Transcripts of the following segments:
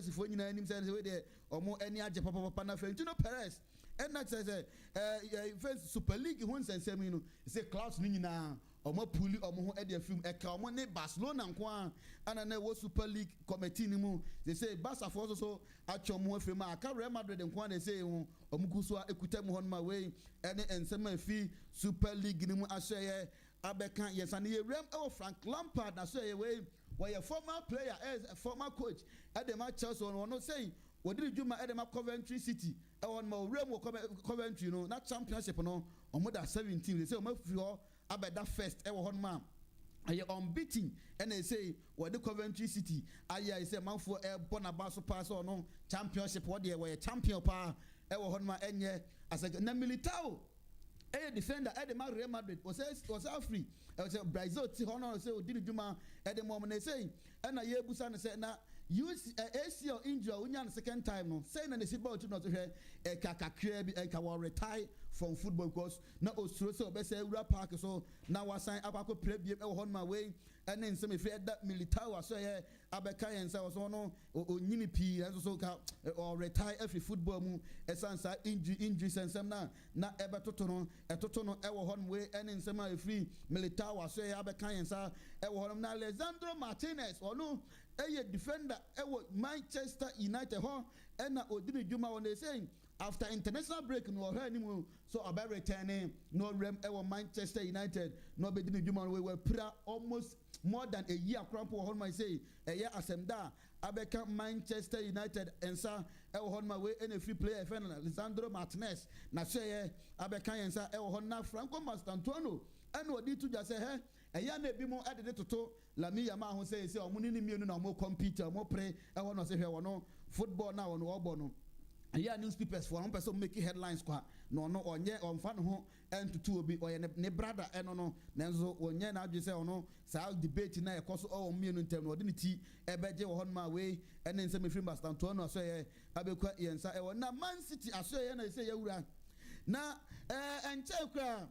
Chelsea for you know say there or more any aje papa na friend. You know Perez. And that says first Super League who say you know say class ni na omo puli omo ho e dey film e ka omo ne Barcelona nko an na wo Super League committee ni mu they say Barca for so atwa mo afem aka Real Madrid nko na say ho omo guso ekuta mu hon ma we ene ensema fi Super League ni mu ahye abeka yes and ye Real Frank Lampard na say we a former player as a former coach at the match Chelsea on no say what did you at the Coventry City on my Real Coventry you know not championship no on more than 17 they say o for about that first ever one man are you unbeaten and they say what the Coventry City I say man for a Bonabaso pass or no championship what they were a champion pa ever one man enye as a Militao a defender at the Real Madrid was free. I was Brazil Tihono say did Juma at the moment they say and I Busan said now use ACL injury when second time no saying and they see about not to hear Katakyie and can retire from football because now Oduro so be say Ura Park so now I sign up I play be on my way and then some if that Militao so here abeka and say was no onyini p and so or retire every football mu esansa injury sensem na ebe totono etotono ewo hon way and then some free Militao so here abeka and say ewo hon na Alexandro Martinez or no a defender ewo Manchester United ho and na odini juma when they saying after international break no anymore so about returning no rem ewo Manchester United no be dini juma we were almost more than a year cramp on my say a year asemda abeka Manchester United and sa e on my way any free player fan Alexandro Martinez na say abeka and sa e on na Franco Mastantuono and what did to just say a year na bi mo added to la mi ya ma ho say omuni ni mienu na mo compete mo pre e won say hwe no football na won obo no yeah, newspapers for one person making headlines kwa no onye on fan ho and to two obi oye ne brother eno no nanzo onye na adwe say ono sa debate na ekoso o mienu ntem no de ne ti ebeje wo hon ma we ene nse me free Bastan to no so ye abekwa yensa e na Man City aso ye na say yawura na enche kwa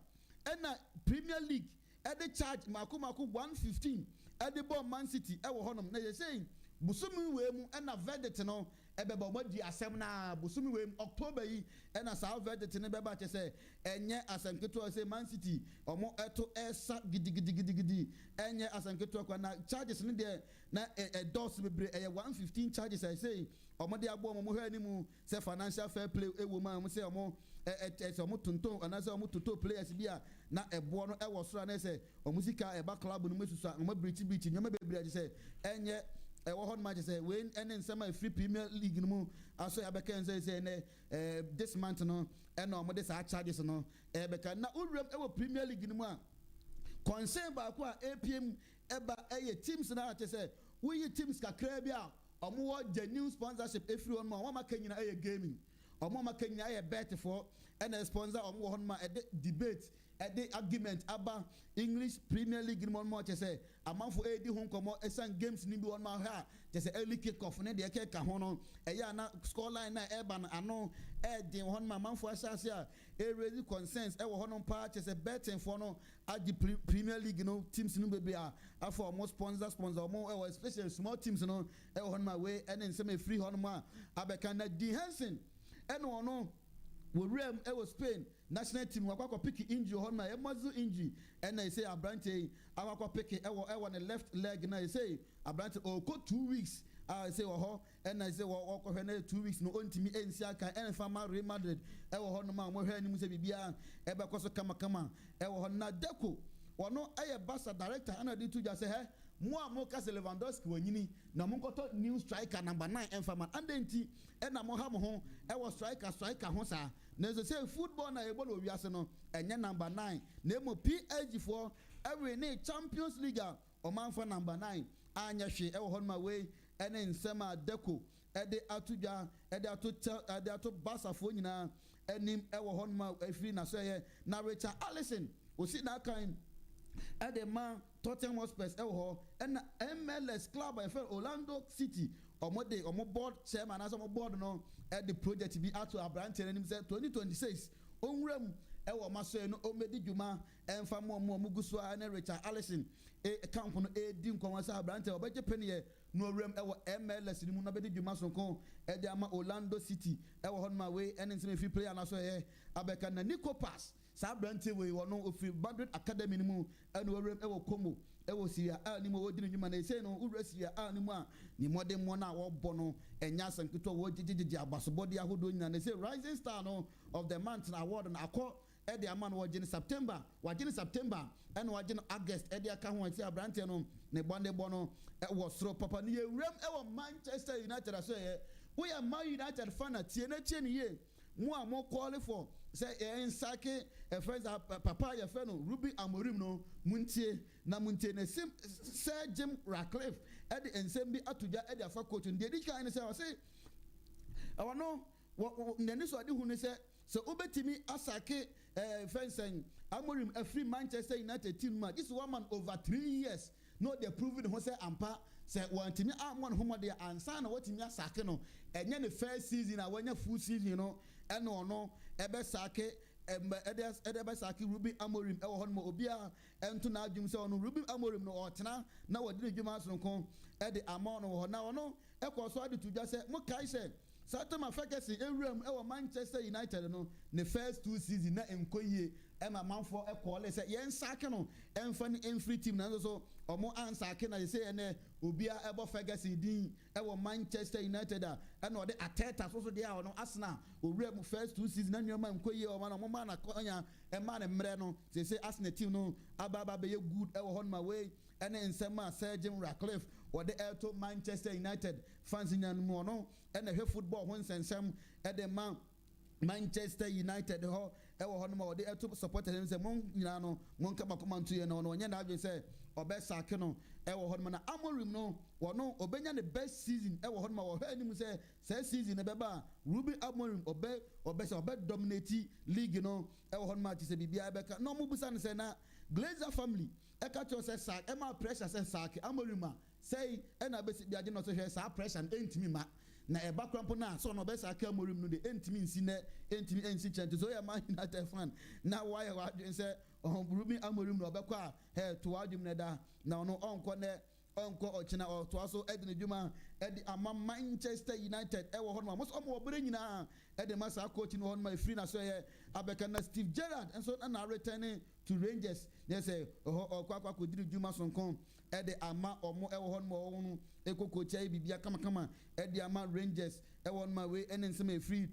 ena Premier League e de charge mako 115 e de ball Man City e wo honom na ye say busumi we mu ena verdict no ebeba mo di asem na busumi we October yi ena sa verdict ne beba che say enye asanketo say Man City omo eto esa gidi enye asanketo kwa na charges ne de na dos bebre 115 charges I say omo de agbo omo hwe animu say financial fair play ewo ma mo say omo omo tonton ana say omo toto players bia na ebo no ewo soro na say omo sika eba club no mesusu omo briti nyoma bebre say enye ewo hon match say when enen sama free Premier League no aso abeka say this month no and no this charges no ebeka na urem ewo Premier League no a concern ba ko APM eba teams na say we teams kakra bia omo genuine sponsorship every one more ma kanyina gaming omo ma kanyina bet for and sponsor omo hon ma debate the argument about English Premier League in one more say a month for 80 home come esan games ni bi one more ha just early kick off ne de ke ka ho no e ya na score line na urban ano the one man for asase a raise concerns e wo ho no pa just betting for no at the Premier League no teams no be a for more sponsor more especially small teams no e wo my way and then some free ho no ma abeka na D Hansen and no we rem e was Spain national team wakwa pick injury on my muscle injury and I say Abrante akwa pick e the left leg na I say Abrante go 2 weeks I say and I say wo 2 weeks no ontimi ensia kan en fama Real Madrid e wo no ma mo hwe anim say bibia e be koso kama e wo na Deco wono aye Barca director and I to just say mo ka Lewandowski wonyini na mo koto new striker number 9 en fama and enti e na mo ha mo ho e wo striker ho sa na say football na e bo no wiase no enye number 9 na mo PSG for every day Champions League o man for number 9 anya hwe e wo hon ma we ene nsema Deco e de atuja e de atu Barca fo nyina enim e wo hon ma afiri na so ye na Richard Alisson o si na kan e de man Tottenham Hotspur e wo and MLS club I feel Orlando City omo board chairman as omo board no at the project be out to Abrante and him say 2026 onwuram e wo maso no o medi djuma emfa mo guso na Richard Alisson e camp no e di nkonwa sa Abrante obeje penye no rem ewo MLS ni mu na be di dwuma sonko e de ama Orlando City ewo hon ma we ene nsem fi player na so ye abeka na Nico Pass sa brante we wono ofi Madrid Academy ni mu ene rem ewo Como ewo Syria ni mu odi ni dwuma na say no ura Syria ni mu a ni modern mo na wo bo no enya sanketo wo gigigi abasobodi ahodo nyina na say Rising Star no of the Month award na akọ edi aman wajin September and wajin August edi aka ho ati abrante no ne bonde bono was sro papa ni ewrem e Manchester United aso ye we are Man United fan atie na tie ni ye mo a mo call for say e nsake e friends papa ye fe no Ruben Amorim no muntie na sim Sir Jim Ratcliffe edi ensem bi atuja edi afa coach ndi edi kan say o say awo no ndeni so adi hu ni say so obetimi asake fencing Amorim a free Manchester United team man. This one man over 3 years. No, they're proving who say ampa say one team one who they answer what team asake no. And then the first season when you full season you know and no ebe sake ebe sake Ruben Amorim e wo mo obia ento na adwum say no Ruben Amorim no otena na wodi dwuma so nko e de amount no na ono e ko so ade to just say mo kai say Satama Ferguson ewrem ewo Manchester United no the first 2 seasons na enkoyie e ma manfo e call say yen sake no emfa ni free team na so omo ansake na say ene obia ebo Ferguson din ewo Manchester United a na ode Ateta so dia no Arsenal owrem first 2 seasons na nyoma enkoyie o ma no ma na konya e ma ne mre no say Arsenal team no ababa be good ewo hon ma way ene nsema Sir Jim Ratcliffe or the to Manchester United fans in no no and the football when sensem at the man Manchester United ho e wo hono ma the to support him say mon nyina no mon ka bakoma to ye no no nya na adwe say obesake no e wo hono na Amorim no wono obenya the best season e wo hono ma wo anim say season e beba Ruben Amorim obe dominate league no e wo hono ma ti say bibia e beka no mo busa no say na Glazer family e ka to say sack e ma pressure say sack Amorim a say e na be si bia je no so hwe sa pressure entimi ma na e bakrampo na so no be sack Amorim no de entimi nsi na entimi ensi chante so ya Man United fan na why wa say Ruben Amorim no obekwa he to adwum ne da na ono onko ne onko ochina o to aso edine dwuma edi ama Manchester United e wo hono mo so mo obere nyina edi masa coach no hono ma free na so ye abeka na Steve Gerrard and so na returning to Rangers they say kwa kodiri dwuma sonkon edi ama omo e wo hono mo wonu ekokocha bibia kama edi ama Rangers e wo ma we ensem e free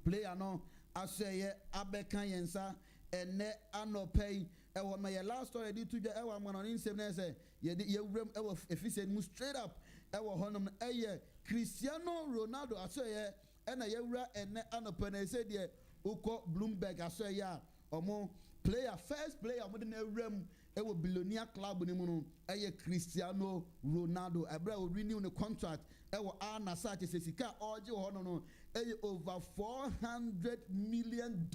player no aso ye abeka yensa ene anopay e wo ma ye last story di tuja e wo ma no nsem na say ye wrem e wo efficient mu straight up e wo honom e ye Cristiano Ronaldo aso ye ena ye wura ene anopay na say de uko Bloomberg aso ye a omo player first player mo de na wrem e wo billionaire club ni mu no e ye Cristiano Ronaldo abra o renew the contract e wo anasa che sika oje wo no no e ye over $400 million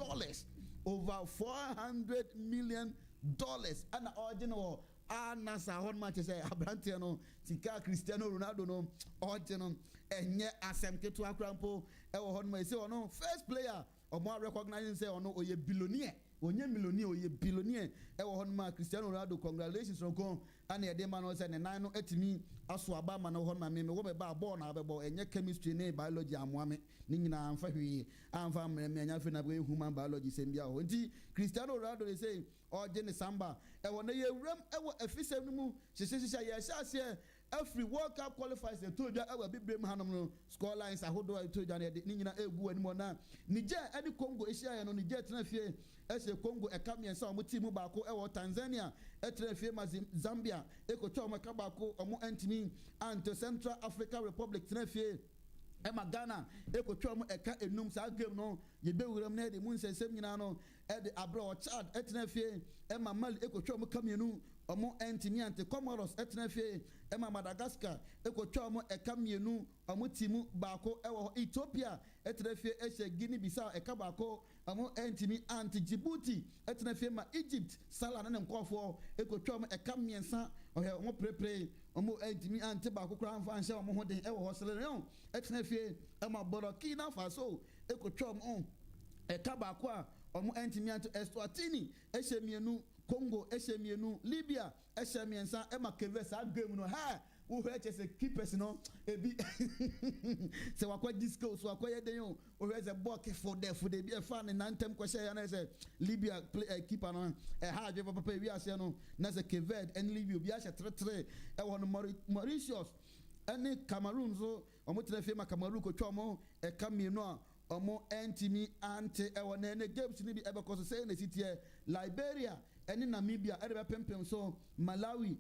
over $400 million and original nasa hon match say abrante no sika Cristiano Ronaldo no original enye asem ketu akrampo e wo hon ma say ono first player omo recognize say ono oye billionaire onye millionaire oye billionaire e wo hon ma Cristiano Ronaldo congratulations on and e dey man no say ne nan no etimi aso aba ma no hon ma me wo be ba ball na be ball enye chemistry ne biology amoame ni nyina amfa hwi amfa mreme anya fe na be human biology sem bia ho nti Cristiano Ronaldo dey say oje ne samba e wo na ye wram e wo afisem no mu hyehyehye ye hyase every World Cup qualifiers they told you ever bibrem hanom no score lines ahodo I told you ni nyina egu animo na Niger any Congo Asia no Niger tena fie ese Congo e kamien sa omo team baako e wo Tanzania e tena fie ma Zambia e ko twa omo ka baako omo antimi and Central African Republic tena fie Emma Ghana ekotwa mu eka enum sa game no ye be wuram na de mu nsensem nyina no e de abro Chad etena fie Emma Mali ekotwa mu kamienu omo entimi ante Comoros etena fie Emma Madagascar ekotwa mu eka mienu omo timu baako ewo Ethiopia etena fie ehye Guinea Bissau eka baako omo entimi ante Djibouti etena fie ma Egypt sala na nkofo ekotwa mu eka miensa ohe omo prepare omo entimi ante baako kra anfa anhye omo hoden ewo hosele no etena fie Emma Burkina Faso ekotwa mu eka baako a omo entimi ante Eswatini ehye mienu Congo ehye mienu Libya ehye miensa Emma Kevesa game no ha who heard as a keepers no ebi so wakwa disco so wakwa yeden o heard a ball for the be a fan in antem kwese ya na say Libya play keeper no ha je papa wi ase no na say Keved and Libya bi a she 3-3 e won Mauritius any Cameroon so omo tena fe ma Cameroon ko twa omo e ka mienu a omo entimi ante e won na games ni bi e be ko so say na city Liberia any Namibia e be pempem so Malawi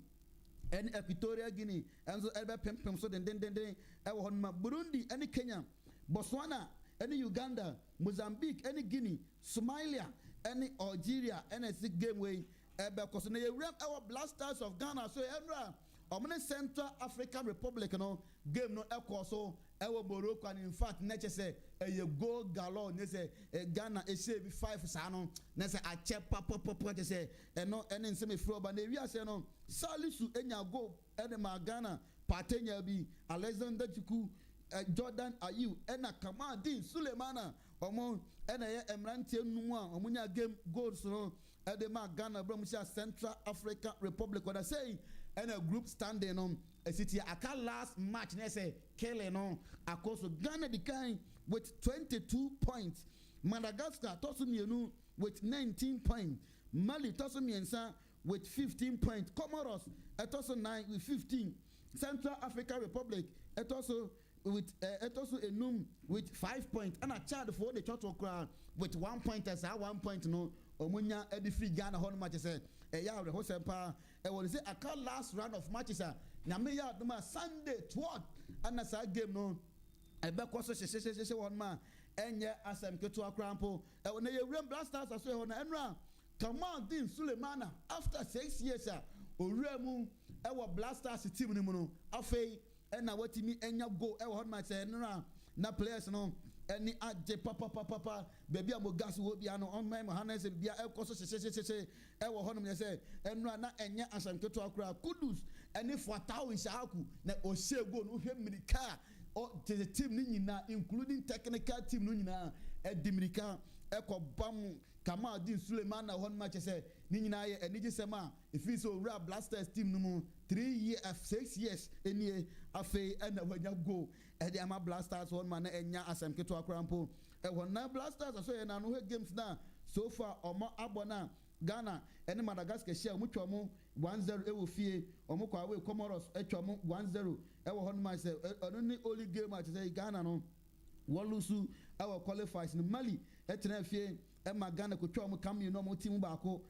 any Equatorial Guinea and so e be pempem so den e won ma Burundi any Kenya Botswana any Uganda Mozambique any Guinea Somalia any Algeria any game way e be ko so na yewram e Blasters of Ghana so enra omne Central African Republic no game no ekọ so ewo Morocco and in fact neche say e go galore ne say Ghana e say be 5 sa no ne say ache papa say e no ene nsem e fro ba na wi ase no Salisu enya go ene ma Ghana Patenya bi Alexander Chiku Jordan Ayew ena Kamaldeen Sulemana omo ena ye emrantie numu a omunya game goals no e de ma Ghana bro mu Central African Republic what I say and a group standing on a city. I can last match. They say Kelly no. Of course, Ghana decline with 22 points. Madagascar Tosumienu with 19 points. Mali Tosumiensa with 15 points. Comoros Etoso 9 with 15. Central African Republic Etoso with Etoso Enum with 5 points. And a Chad for the total crowd with 1 point as 1 point no. Omunya Edifri Ghana home match say. Yeah, the whole semper. I will say I call last round of matches. Nameya Duma Sunday 12 and as a game no. I back also say one man. And yeah, as I'm to a crampo. I will never Blasters as well on Enra. Kamaldeen Sulemana after 6 years. Uremu our Blasters team no. Afe and now what me and go. I will my say Enra. Na players no. Any aje papa baby amogas wo bia no on my Johannes bia e koso se e wo honom ye say enra na enya asamketo akura kudus any for tawo isaku na o shego no hwe mirika o the team ni nyina including technical team no nyina e dimirika e ko bam Kamaldeen Sulemana hon match say ni nyina ye enije sema if so Real Blasters team no mu 6 years enie afi and wanya go e dey ama Blasters one man enya asamketo akrampo e wona Blasters so ye na no games na so far omo abona Ghana and Madagascar share mutwa mo 1-0 e wo fie omo kwa we Comoros e twa mo 1-0 e wo hon man say only only game match say Ghana no wolusu our qualifiers in Mali e tena fie e ma Ghana ko twa mo kam you no mo team baako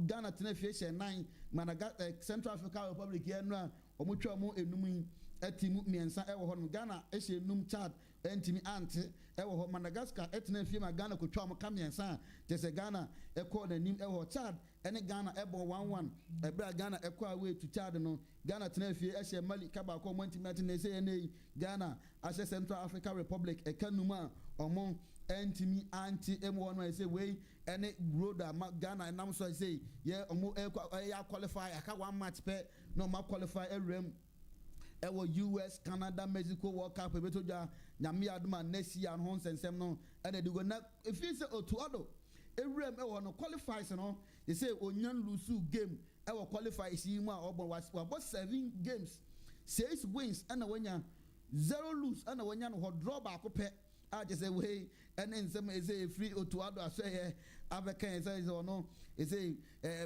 Ghana tena fie share 9 Madagascar Central African Republic ye no omo twa mo enum etimu miensa e wo hon Ghana e share enum Chad entimi ante e wo Madagascar e tena fie ma Ghana ko twa mo kam miensa te se Ghana e ko na nim e wo Chad ene Ghana e bo 1-1 e bra Ghana e ko away to Chad no Ghana tena fie e share Mali ka ba ko mo entimi ante na se ene Ghana as Central African Republic e kanuma omo entimi anti M1 no say we any road Ghana and am so say yeah omo e qualify aka one match pe no ma qualify erem e wo US Canada Mexico World Cup e beto ja nyame aduma next year no sensem no and they go na if you say Oduro erem e wo no qualifies no they say onyan lusu game e wo qualify si mu a obo was 7 games 6 wins and wanya 0 lose and wanya no draw back pe I just say way and then some say free Oduro say African say no say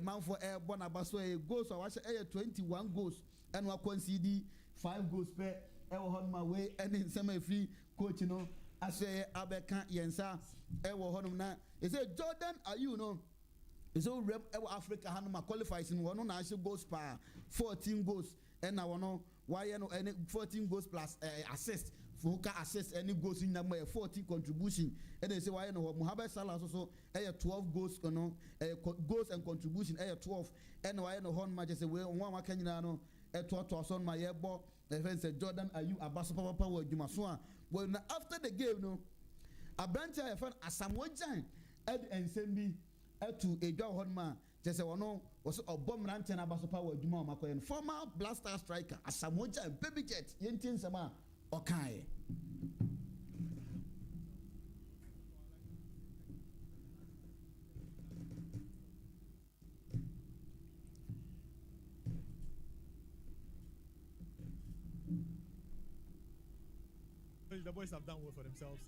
man for air born abaso goals so watch 21 goals and we concede 5 goals per e wo hon my way and then some free coach no I say Abeka yensa e wo hon na e say Jordan Ayew no so rep Africa hanuma qualifies in one na actually goals per 14 goals and now no why no any 14 goals plus assist Fuka assist any goals in number 14 contribution and they say why no Mohamed Salah so 12 goals no goals and contribution 12 and why no hon match say we one can no 12 son my yebo the friend said Jordan Ayew abaso papa we djuma so a well after the game no abrantia e fan asamojan ed ensembi to edwa hon ma just say wono was obom ranten abaso papa we djuma makoyen former Blaster striker asamojan baby jet yentin sama okay. the boys have done well for themselves.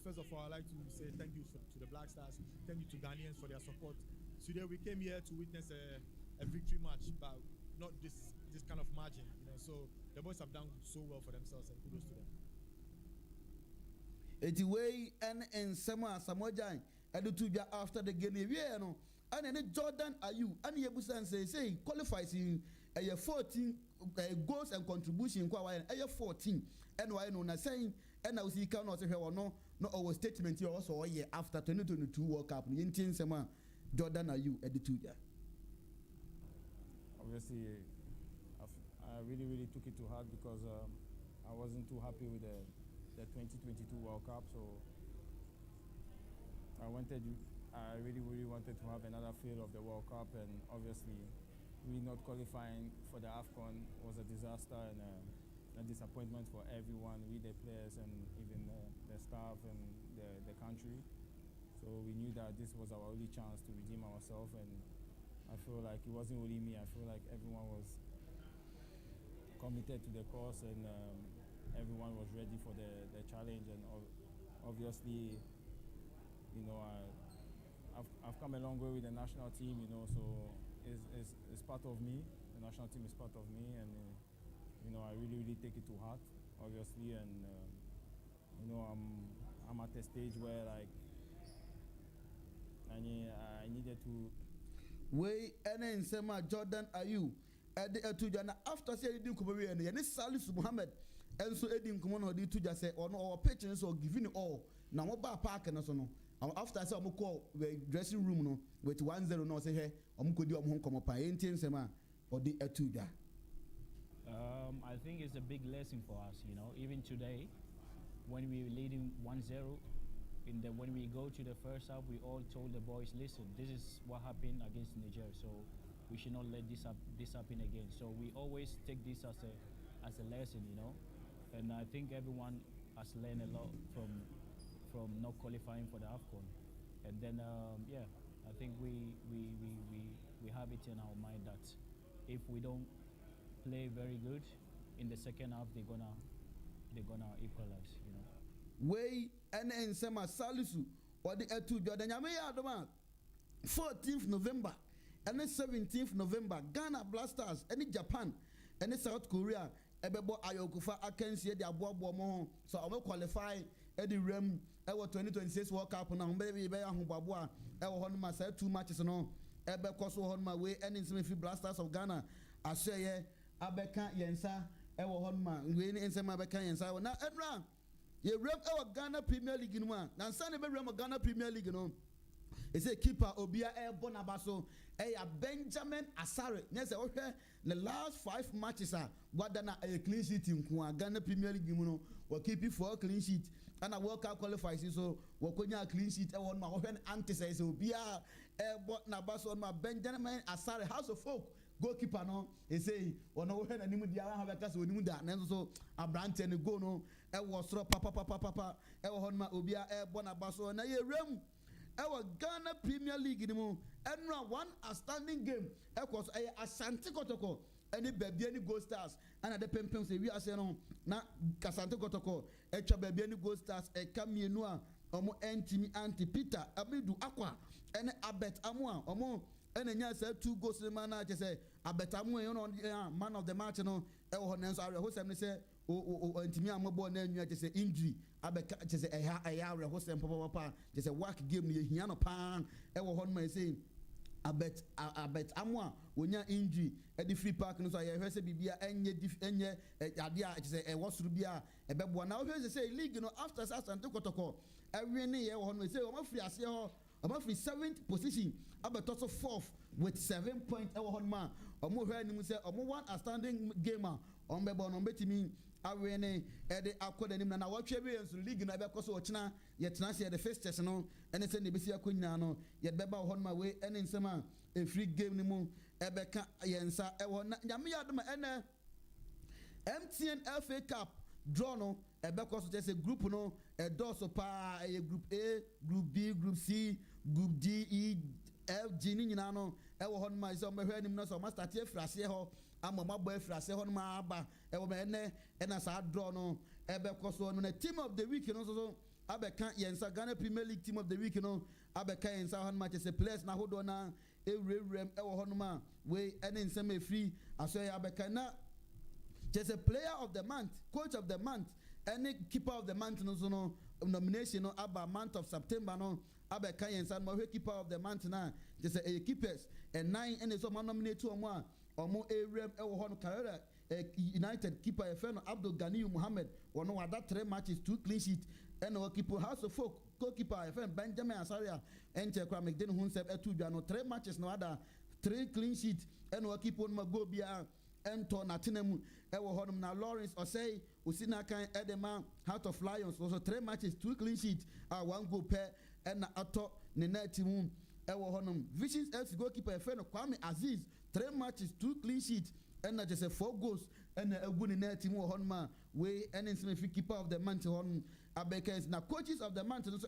First of all, I'd like to say thank you to the Black Stars. Thank you to Ghanaians for their support. Today we came here to witness a victory match, but not this kind of margin. So the boys have done so well for themselves, and kudos to them. It's way and Samojan Edutuja after the game. And then Jordan Ayew and Yebusan say qualifies in a 14 goals and contribution a 14 and why no saying and I was he cannot say no our statement here also a year after 2022 World Cup in Sama Jordan Ayew Edutuja. Obviously I really took it to heart because I wasn't too happy with the 2022 World Cup, so I really wanted to have another feel of the World Cup, and obviously we not qualifying for the AFCON was a disaster and a disappointment for everyone, we the players and even the staff and the country. So we knew that this was our only chance to redeem ourselves, and I feel like it wasn't only me, I feel like everyone was committed to the cause, and everyone was ready for the challenge, and obviously, I've come a long way with the national team, so it's part of me. The national team is part of me, and I really take it to heart, obviously, and I'm at a stage where like I needed to. Way and Sema Jordan Ayew at the Etujana after saying you come and Salisu Muhammad. And so Eddie Kumono did to just say, on our patrons or giving it all. Now, what about park and so on? After I saw call the dressing room no, with 1-0 no say, hey, could do home come up by 18 sema or the Etuja. I think it's a big lesson for us, even today, when we were leading 1-0, when we go to the first half, we all told the boys, listen, this is what happened against Niger, so we should not let this happen again. So we always take this as a lesson, And I think everyone has learned a lot from not qualifying for the AFCON. And then, I think we have it in our mind that if we don't play very good in the second half, they're gonna equalize. Way and Sema Salisu or the Etu Jordan Yamea Adoma 14th November and then 17th November Ghana Blasters, any Japan, any South Korea. Ebebo Ayokufa Akensi the Abobo Mo, so I will qualify Eddie Rem, 2026 World Cup now, baby, Babua, Honma said 2 matches no, Ebe Koso Honma way, and in some Blasters of Ghana, I say, Abeka Yensa, Honma, winning in some Abeka Yensa. Now, Edra, you rem our Ghana Premier League in one, now Sunday rem Ghana Premier League, It's a keeper Obia Air Bonabaso, Benjamin Asare. Yes, okay. The last 5 matches are what done a clean sheet in Ghana Premier League. We'll keep it for a clean sheet. And a World Cup qualifies, so we'll call a clean sheet. I want my own anti says, Obia Air Bonabaso, my Benjamin Asare, House of Folk. Goalkeeper no, he say, or no when any media have a cast with Muda, and so a branch and go no, I was papa, I was on my Obia Air Bonabaso, and I rem. Our Ghana Premier League in the moon, and one outstanding game. Of course, a Asante Kotoko, any baby, any Gold Stars, and at the Pempem say we are saying, now Casante Kotoko, a baby, any Gold Stars, a Camille Noir, Omo Anti Peter, Abidu Aqua, and Abet Amwa, Omo, and then yes, 2 goals to the manager say, Abet Amwa, man of the match, no, Elhonens are host, and they say, Antimia Mobile name, you just say injury. Abeka just a yard, host and papa, just a work give me a Hiano pan, ever on my saying. I bet Amwa, when you're injury at the free park, and so I heard say Bibia and ye, idea, a was to be a bebwa. Now, here's the say, league, after Sas and Tokotoko, every year on we say, I'm free 7th position, about also 4th with 7 points. On man, or more say, or more one outstanding gamer on Bebon on Betty me. Awene ede akɔda nim na watwe be enso league na bɛkɔ so ɔkyena yɛtena se the first test no ɛne sɛ ne besi akɔnyina no yɛbɛba hɔ no ma we ɛne nsɛm a free game ni mu ɛbɛka yɛnsa ɛwɔ na nyame yadoma ɛne MTN FA Cup draw no ɛbɛkɔ so kyɛ group no ɛdɔɔso paa ɛyɛ group A, group B, group C, group D, E, F, G ni nyina no ɛwɔ hɔ no ma sɛ ɔmɛhwɛ anim no sɛ ɔma start afiri aseɛ hɔ ama mabɔ afiri aseɛ hɔ no ma aba ɛwɔ ma ɛnɛ ɛna saa draw no koso no team of the week no so abeka yensa Ghana Premier League team of the week no abeka yensa hon match say players na hodo na ewrem ewo honoma we ene nsem free aso abeka na just a player of the month, coach of the month, any keeper of the month no so no nomination no about month of September no abeka yensa mo keeper of the month na just a keepers and 9 and so man nominate to omo ewrem ewo hon Carrera United keeper Efeno Abdul Ganiyu Muhammad one wada 3 matches 2 clean sheet and our keeper House of Folk goalkeeper Efeno Benjamin Asaria and Chekwa McDen Hunsep etu no 3 matches no other 3 clean sheet and our keeper on go bia ento na tenemu ewo honum na Lawrence Osei usina kan edema Heart of Lions also 3 matches 2 clean sheet 1 goal per and ato ne net mu ewo honum Visions FC goalkeeper Efeno Kwame Aziz 3 matches 2 clean sheet and just a 4 goals and a good in team honma way and in some keeper of the month on abekes na coaches of the month so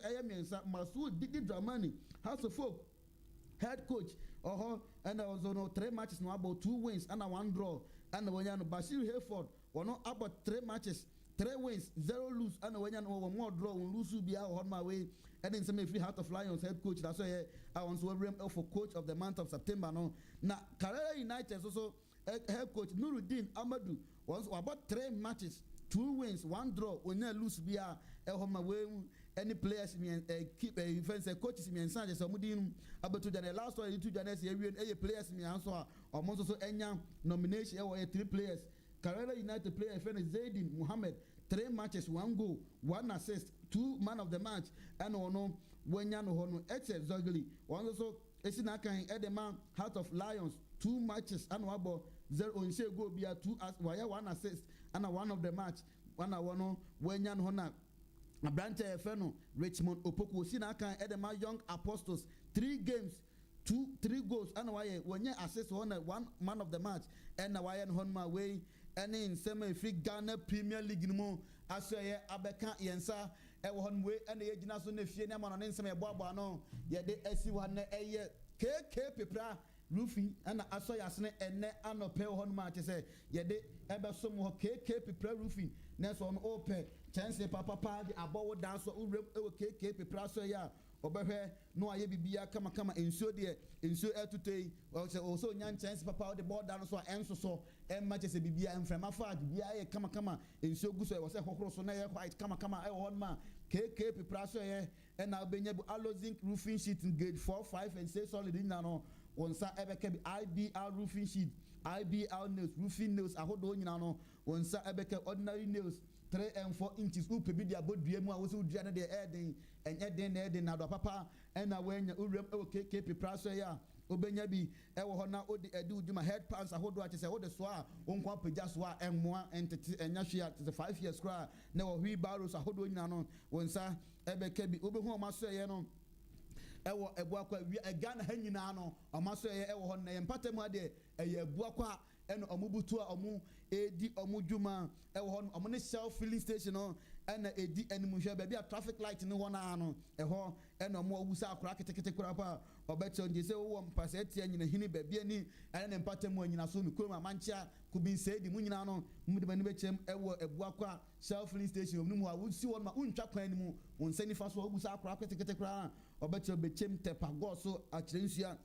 Masoud Didi Dramani House of Folk head coach and also no 3 matches no about 2 wins and a 1 draw and when you Bashir Hayford no about 3 matches 3 wins 0 lose and when you more draw lose be on my way and in some free Heart of Lions head coach that's why I want to for coach of the month of September no na Carrera United also head coach Nuruddin Amadou was about 3 matches 2 wins 1 draw when you lose be home away any players keep defense coaches me and Sanchez Omudin about to the last one to Janes players me answer almost so enya nomination 3 players Carrera United player friend Zaidin Muhammad 3 matches 1 goal 1 assist 2 man of the match and ono wenya no hono Excel Zogli one also esina kan edema Heart of Lions 2 matches and about 0 on share go be 2 as 1 assist and 1 of the match one wenya no hona a branch Feno Richmond Opoku sina kan edema Young Apostles 3 games 3 goals and why when you assist 1 man of the match and why and honma way and in semi free Ghana Premier League no asoye abeka yensa hon way and the agina so na fie na man no nsem eboabo no ye de asi wa na eye KK pepra roofing and asoye asne enne anope hon ma say ye de ebe so mo KK pepra roofing na so on open chance papa the abowo dance so urem KK pepra so ya obehwe no aye bibia kama ensuo de ensuo etutei also nyan chance papa the board down so enso so matches bibia enfrema fa bibia ye kama ensuo guso wo se kokoro so na ye white kama e won ma KK pepra so ye and now benye bu zinc roofing sheet in grade 4 5 and 6 solid in no wonsa ebeke bi IBR roofing sheet IBR nails roofing nails ahodo nyina no wonsa ebeke ordinary nails 3 and 4 inches upe bi dia bodua mu a wo se udua na de eden enye na do papa and na wenya urem KK pepra so ya obenya bi ewo ho na odi edi uduma head pants ahodo a chese wo de so a wonkwa pagya so a enmoa entete enya hwea the 5 years kra na wo hwi barrows ahodo nyina no wonsa ebeke bi obehu o maso ye no ewo ebuakwa Ghana ha nyina no o maso ye ewo ho na ye mpatam ade eye ebuakwa eno omubutu a omu edi omudwuma ewo ho omo ne self filling station no ena edi enimu hwe ba bia traffic light ne ho na no eho ena omo obusa akora ketekete kora pa obecho nje se wo mpase etia nyina hini ba bia ni ena ne mpatam anyina so nukurom amanchia kubin se di munyina no mudi bani bechem ewo ebuakwa self filling station omnu mu a wusi won ma untwa kwan ni mu wonsani fa so obusa akora ketekete kora obecho bechem tepa go so akirensua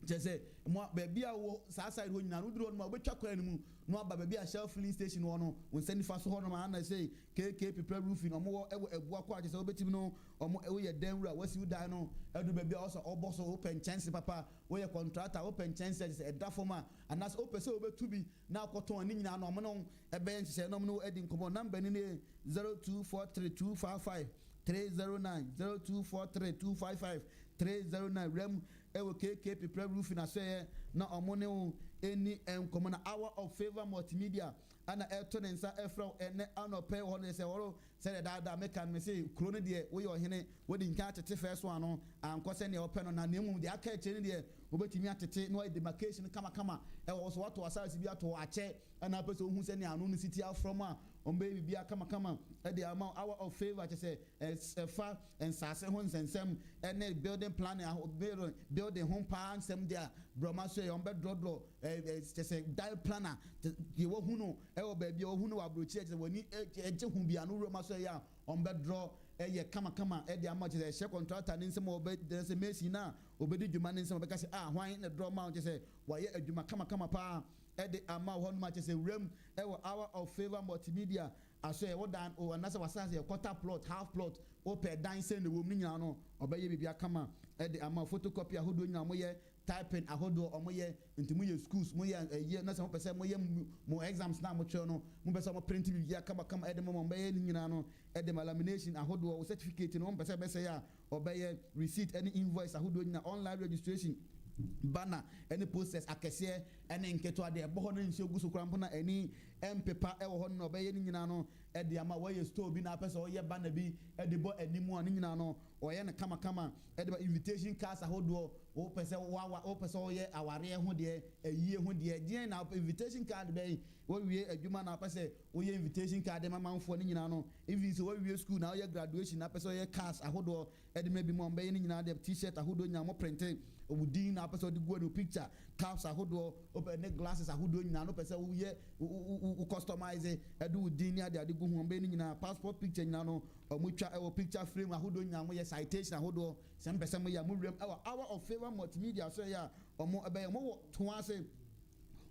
jese mo baby a wo sa side ho nyina no duro no ma obetwa kwan mu no aba baby a shelf filling station wo no wonsani fa so ho no ma na say KK people roofing no mo ewo ebu akwa jese obetimi no omo ewo ye denwura wasi udan no edu baby also oboso open chance papa wo ye contractor open chance jese eda forma anas open say obetu bi na akoton ni nyina no mo no ebe nse no mo edi nkomo number ni 0243255309 0243255309 rem ewo KK people roofing aseye na omone o eni enkomo na hour of favor multimedia ana eto nensa efro ene anope ho ne se woro se da make am say krono de wo yo hene wo di nka tete first one no anko se ne ope no na nemu de aka eche ne de obetimi atete no demarcation kama ewo so wato asase bi ato ache ana pese ohun se ne anu no city from a baby be a kama at the amount hour of favor to say far and sase homes and some and building planning building home pan some there broma say on bed drodro just say dial planner you who know baby who know abroach when you who be an uroma so ya on bed draw kama the amount is a share contractor and some obey there's a messy now obedi dwuma ne nsem beka say why in the draw mount say why adwuma kama pa at the amount one match say rem hour of favor multimedia I say what dan o anasa wasase quarter plot half plot o per dan say the wom nyina no obeye bibia kama at the amount photocopy ahodo nyina mo ye typing ahodo o mo ye nti mo ye schools mo ye ye na say mo pese mo ye mo exams na mo twa no mo pese mo print bibia kama at the mo be ye nyina no at the lamination ahodo o certificate no mo pese be say ya obeye receipt any invoice ahodo nyina online registration banner any process akese any nketo ade ebo no nse oguso krampo na any paper e wo ho no obeye ni nyina no e de ama we store bi na pese o ye banner bi e de bo animu ani nyina no o ye ne kama e de invitation cards ahodo o pese o pese o ye aware ho de ayie ho de dia na invitation card be wo wie adwuma na pese o ye invitation card ma manfo ni nyina no even so wo wie school na o ye graduation na pese o ye cards ahodo e de maybe mo obeye ni nyina de t-shirt ahodo nya mo printing obudin na pese o de go no picture caps ahodo open ne glasses ahodo nyina no pese wo ye customize e do udin ya de go ho be ni nyina passport picture nyina no mo twa e picture frame ahodo nyina mo ye citation ahodo sem pese mo ya mo rem hour of favor multimedia so ya omo ebe mo to ase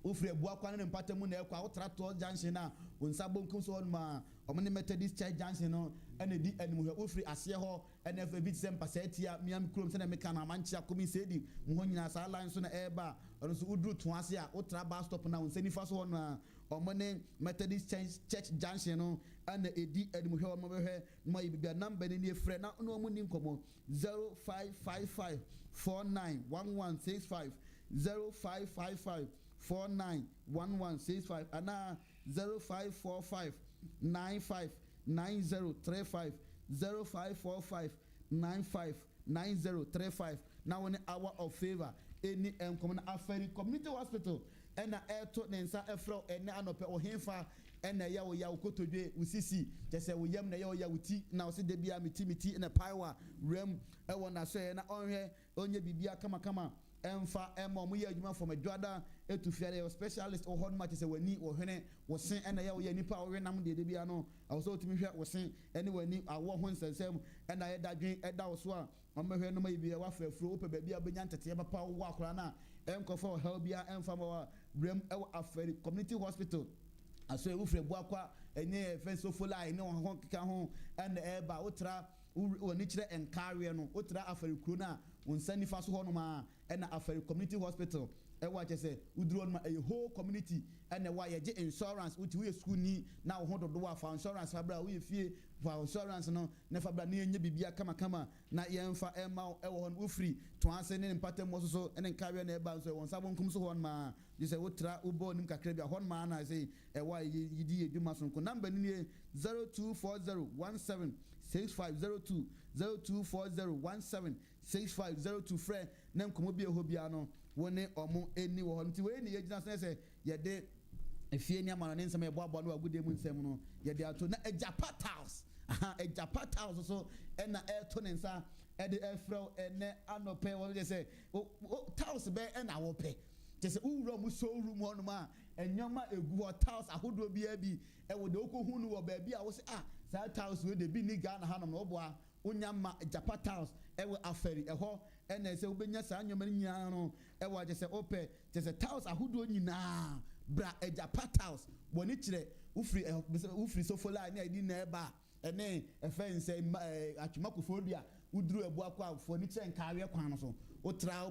ofre bua kwa ne mpatamu na ekwa utrato junction na onsa bonkum so ma omo ne Methodist Church junction no ene di enimu he ofre ase ho ene fa bit sem pasetia miam krom se na meka na manchia komi sedi mo ho nyina sa line so na eba ono so udru to ase a utra bus stop na onsa nifa so na omo ne Methodist Church junction no ene edi enimu he omo be he ma ibia number ni efre na no omo ni nkomo 0555 491165 0555 491165 and 0545 959035 0545 959035 now in hour of favor any common affair community hospital and air to nensa efro and anope ohemfa and ya wo ya ukotodwe usisi just say we yam na ya wuti na o se de bia miti in a power rem e wona so na onhwe onye bibia kama emfa emo mo ye adwuma from adwada etufiare specialist o hon match say wani o hwene wo sen na ya wo ya nipa o hwenam de bia no also timi hwe wo sen ene wani awo ho nsensem na ya dadwen eda wo so a omahwe no mai bia wa frafro ope bia benya ntete papa wo akora na enkofo helbia emfa mo brem e aferi community hospital aso e ufre bu akwa enye fenso fola ene ho keka ho ene eba otra oni kire enkawe no otra aferi kuro na unsani fa so ho no ma ena aferi community hospital e wa che uduro no a whole community ene wa ye je insurance uti we school ni na wo ho dodo wa fa insurance fabra we fie fa insurance no ne fabra na enye bibia kama na ye mfa ema e wo ho ufri to ase ne mpatam mo so ene nkawe na eba so won sabon kum so ho ma je se wotra ubo nim kakra bia ho ma na say e wa yidi edwuma so ko number ni 0240176502 0240176502 friend na nkomo bia ho bia no woni omo eni wo ho nti we ni yegina se ye de efie ni amana ne nsem e bo abo no agude mu nsem no ye de ato na Ejapa house Ejapa house so na e to ne nsa e de efro ene anope wo de se house be na wo pe je se uwro mu so room ho no ma enyoma egu house ahodo bia bi e wo de okohu no wo ba bia wo se that house we de bi ni Ghana ha no no boa unyama Ejapa house e wo aferi e ho ene se ubenya sa anyoma nyina no e wo je se ope je se house ahodo nyina bra Ejapa house boni kire ufri so fola ni edi na eba ene efense atwumakofodua uduru ebu akwa afo ni kire nkawe kwan no so utra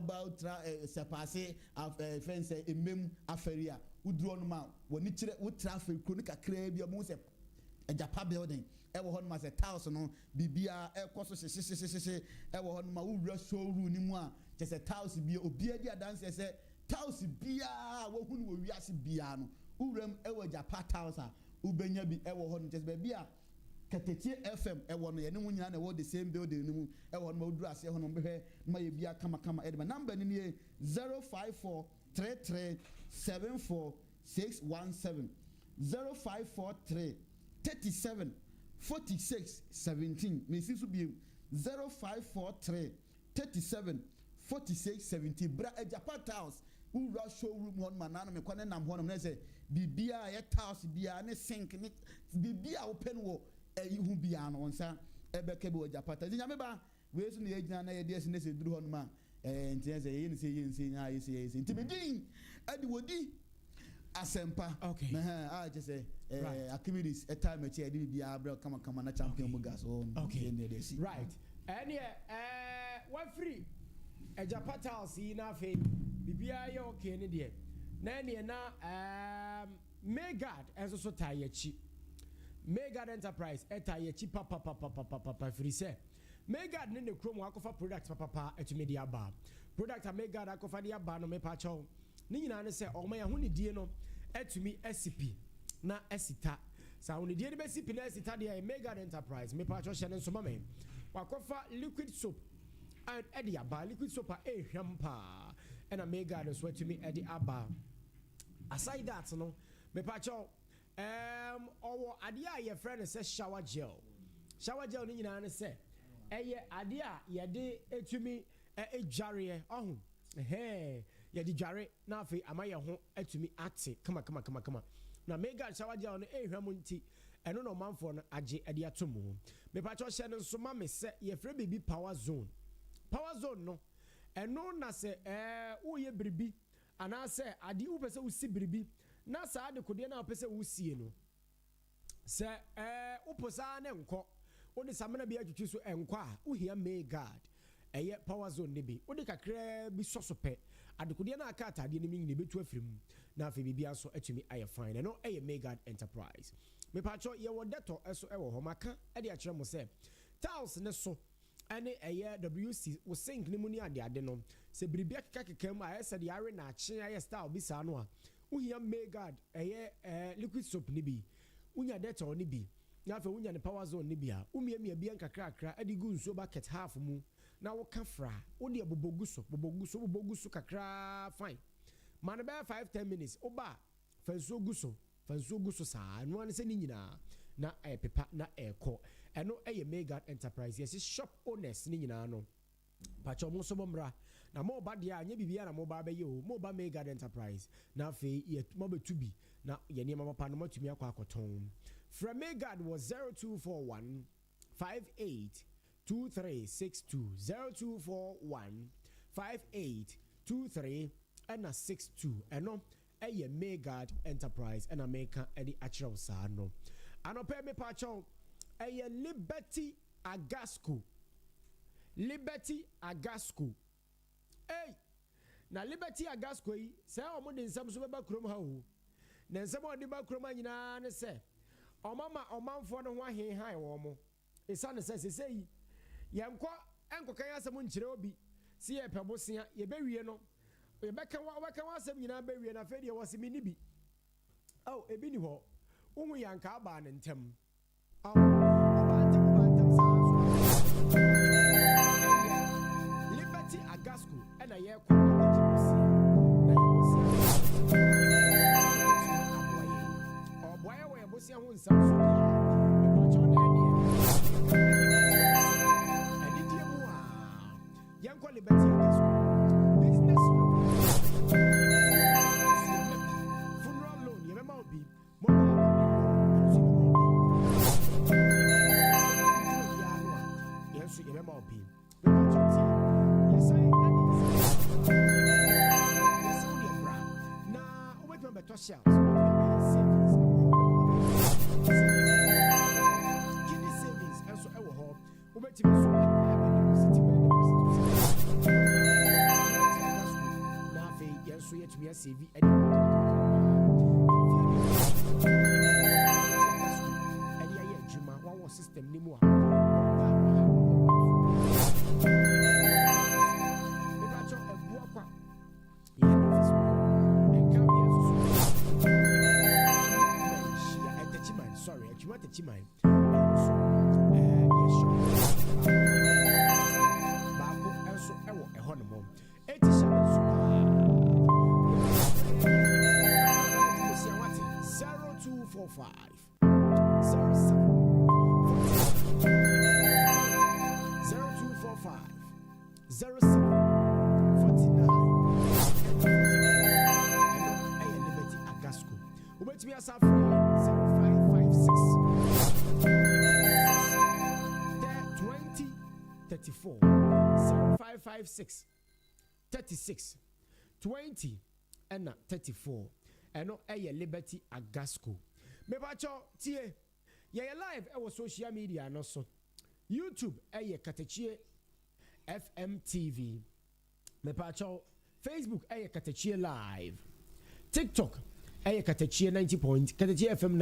sepase efense emem aferia uduru no ma woni kire utra afer kronika kakra bia mo se Ejapa building e wo ho no ma se house no bibia e koso hye e wo ho no ma wura showroom ni mu a je se house bia obi adi adanse se house bia wo hu no wo wiase bia no uram e wo Ejapa house a ubenya bi e wo ho no je se bia Katakyie FM e wo no ye ne mu nyina na wo the same building ni mu e wo no ma uduru ase ho no behwe ma ye bia kama e de number ni 0543374617 0543 37 46 17 mesi so bi 0543 37 46 17 bra Japan Tiles who rush showroom one man na me kwane nam ho na say bibia ye tiles bia ne sink ne bibia open wo hu bia no nsa ebeke bi Japan Tiles nya me ba we so na ye gina na ye de se duru ho no ma ntia say ye ne say nya ye say nti me din adi wodi asempa okay na just say activities a time echi edi bia abra kama na champion mugas okay right and one free a Japatals na fe bibia ye okay ne de na ne na Megad enso so tayechi Megad Enterprise etayechi papa free say Megad ne krom akofa product papa etumi dia ba product a Megad akofa dia ba no me pa chaw ni nyina ne se o ya ho ne die no etumi SCP na esita sa ho ne die ne be SCP na esita de Megad Enterprise me pa chaw hye ne so ma me wakofa liquid soap and edi aba liquid soap a ehwam pa and a Megad so etumi edi aba aside that no me pa chaw owo ade a ye friend say shower gel ni nyina ne se eye ade a ye de etumi edware ohun ye di dware na afi amaye ho atumi ate kama na Megad shower gel no ehwam nti eno no manfo no age ade atomo me pa cho hye no so ma me se ye frɛ bibi power zone no eno na se wo ye biribi ana se ade wo pese wo si biribi na sa ade kodie na pese wo sie no se wo posa na enko wo de samena bi atwitwi so enko a wo hia Megad eye power zone ne bi wo de kakra bi sosope ade kodie na aka atade ne mi ne betu afrim na afi bibia so atumi aye fine no eye Megad Enterprise me pacho ye wo deto eso e wo ho maka e de a kire mo se tiles ne so ane eye WC wo sink ne mu ni ade no se biribia keka mu a ese de are na ache aye style bi sa no a uhia Megad eye liquid soap ne bi unya deto ne bi na afa unya ne power zone ne bi a umiemia bi nkakra ade gu nso bucket half mu na wo kafra wo de bobogu so kakra fine man be 5-10 minutes oba fanso gu so sa no an se ni nyina na pepa na eko eno eye Megad Enterprise yes shop owners ni nyina no pacho mo so bomra na mo ba dia anya bibia na mo ba be ye o mo ba Megad Enterprise na fe ye mo betubi na ye ne mama pa no matumi akwa akoton from Megad was 0241 58 2362 0241 58 23 and a 62 eno eye Megad Enterprise and America edi achiro sa no anope me pacho eye Liberty Agasco hey na Liberty Agasco yi se o mo de nsam so beba krom ha o na nsam o de ba krom anyina ne se o mama o manfo no ho ahehan wo mo isa ne se yi yenko enkokan asem nkyere obi si ye pebosia ye bewie no ye beka wa asem nyina bewie na fe de wo se mi ni bi oh ebi ni ho uhu yanka aba ne ntem Liberty Agasco and a year or boy away bosia won some young Liberty Agasco business funeral loan you remember be savings and so ever hope system anymore. Sorry, I want to chimay. Zero 245 0 Liberty Agasco. Ubet me as a 0556 34 0556 36 20 and 34 and Liberty Agasco. Me bacho tie ye live social media no so YouTube Katakyie FM TV. Me bacho Facebook Katakyie live. TikTok Katakyie Katakyie FM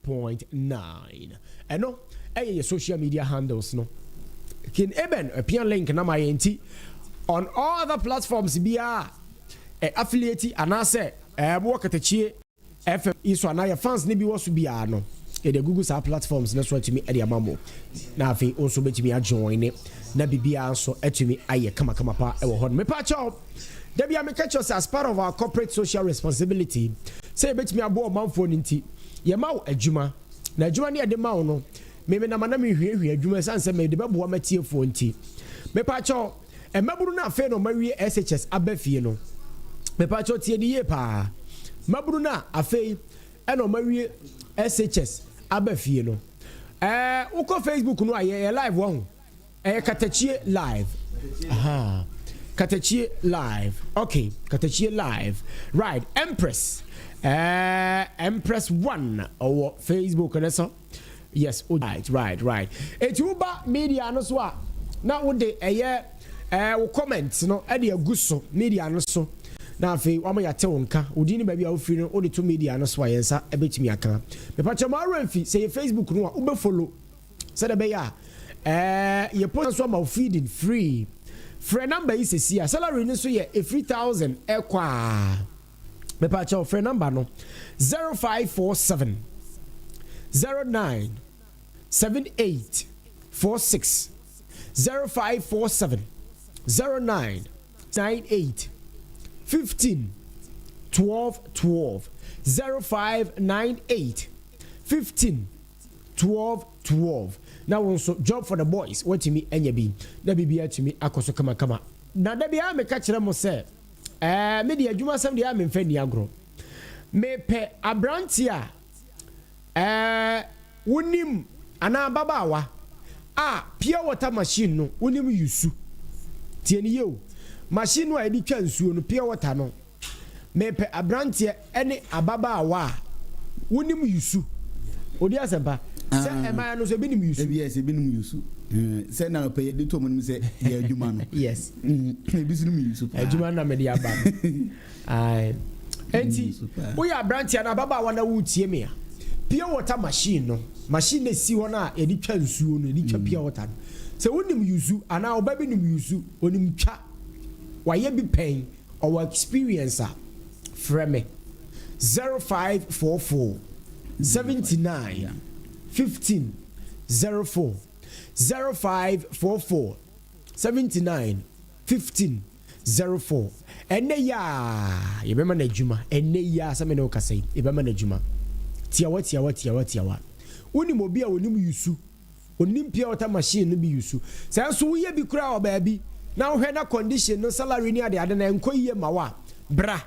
90.9. And no social media handles no. Kin eben a pian link na my enti on all other platforms bia affiliate anase wo Katakyie FM iso na your fans ne bi wo so bia no e the Google sa platforms na so atimi e de amamo na afi also betimi a join na bibia so atimi aye kama pa e wo ho me pa cho da bia me catch us as part of our corporate social responsibility say betimi abo manfo nti ye ma wo adwuma na adwuma ne de ma wo no me na mana me hwehwe adwuma sanse me de bebo matie fo nti me pa cho e maburu na afi no mawie SHS abafie no me pa cho tie di ye pa maburu na afi e no mawie SHS abafie no uko Facebook no aye live wo Katakyie live aha Katakyie live okay Katakyie live right Empress 1 or Facebook and so yes right it uba media no so na wo de wo comments no e de aguso media no so na afi wa ma ya te wonka odi ni ba bia wo firi no wo de to media no so ayensa e betimi aka me pa chama ramfi say Facebook no wo be follow say de be ya ye post so ma feeding free friend number is a salary ni so ye 3000 ekwa me pa chama friend number no 0547 09 78 46 0547 09 98 15 12 12 0598 15 12 12. Now also job for the boys. What to me enya bi na bibia to me akoso kama na da bia me ka kire mo se me de adwuma sam de a me mfa ni agro me pe abrantia wonim ana babawa pure water machine no wonim yusu tie ni yo machine wa edi twa nsuo no pure water no me pe abrantia ene ababawa wonim yusu odi asempa se emaya no so binim yusu yes binim yusu se na pe de to mo se ye adwuma no yes binim yusu adwuma na me de aba ai enti wo ya abrantia na ababawa na wo tie me a pure water machine no machine na si wona edi twa nsuo no edi twa pure water no se wonim yusu ana obabi nim yusu onim twa waye bi pen or experience frame 0544 79 15 04 0544 79 15 04 ene ya yebema na adwuma ene ya same na okasai yebema na adwuma tiawa wonim obi a wonim yusu onim pia water machine no bi yusu say so wo ye bi kura oba bi na wo hwe na condition no salary ni ade na enkoyie mawa bra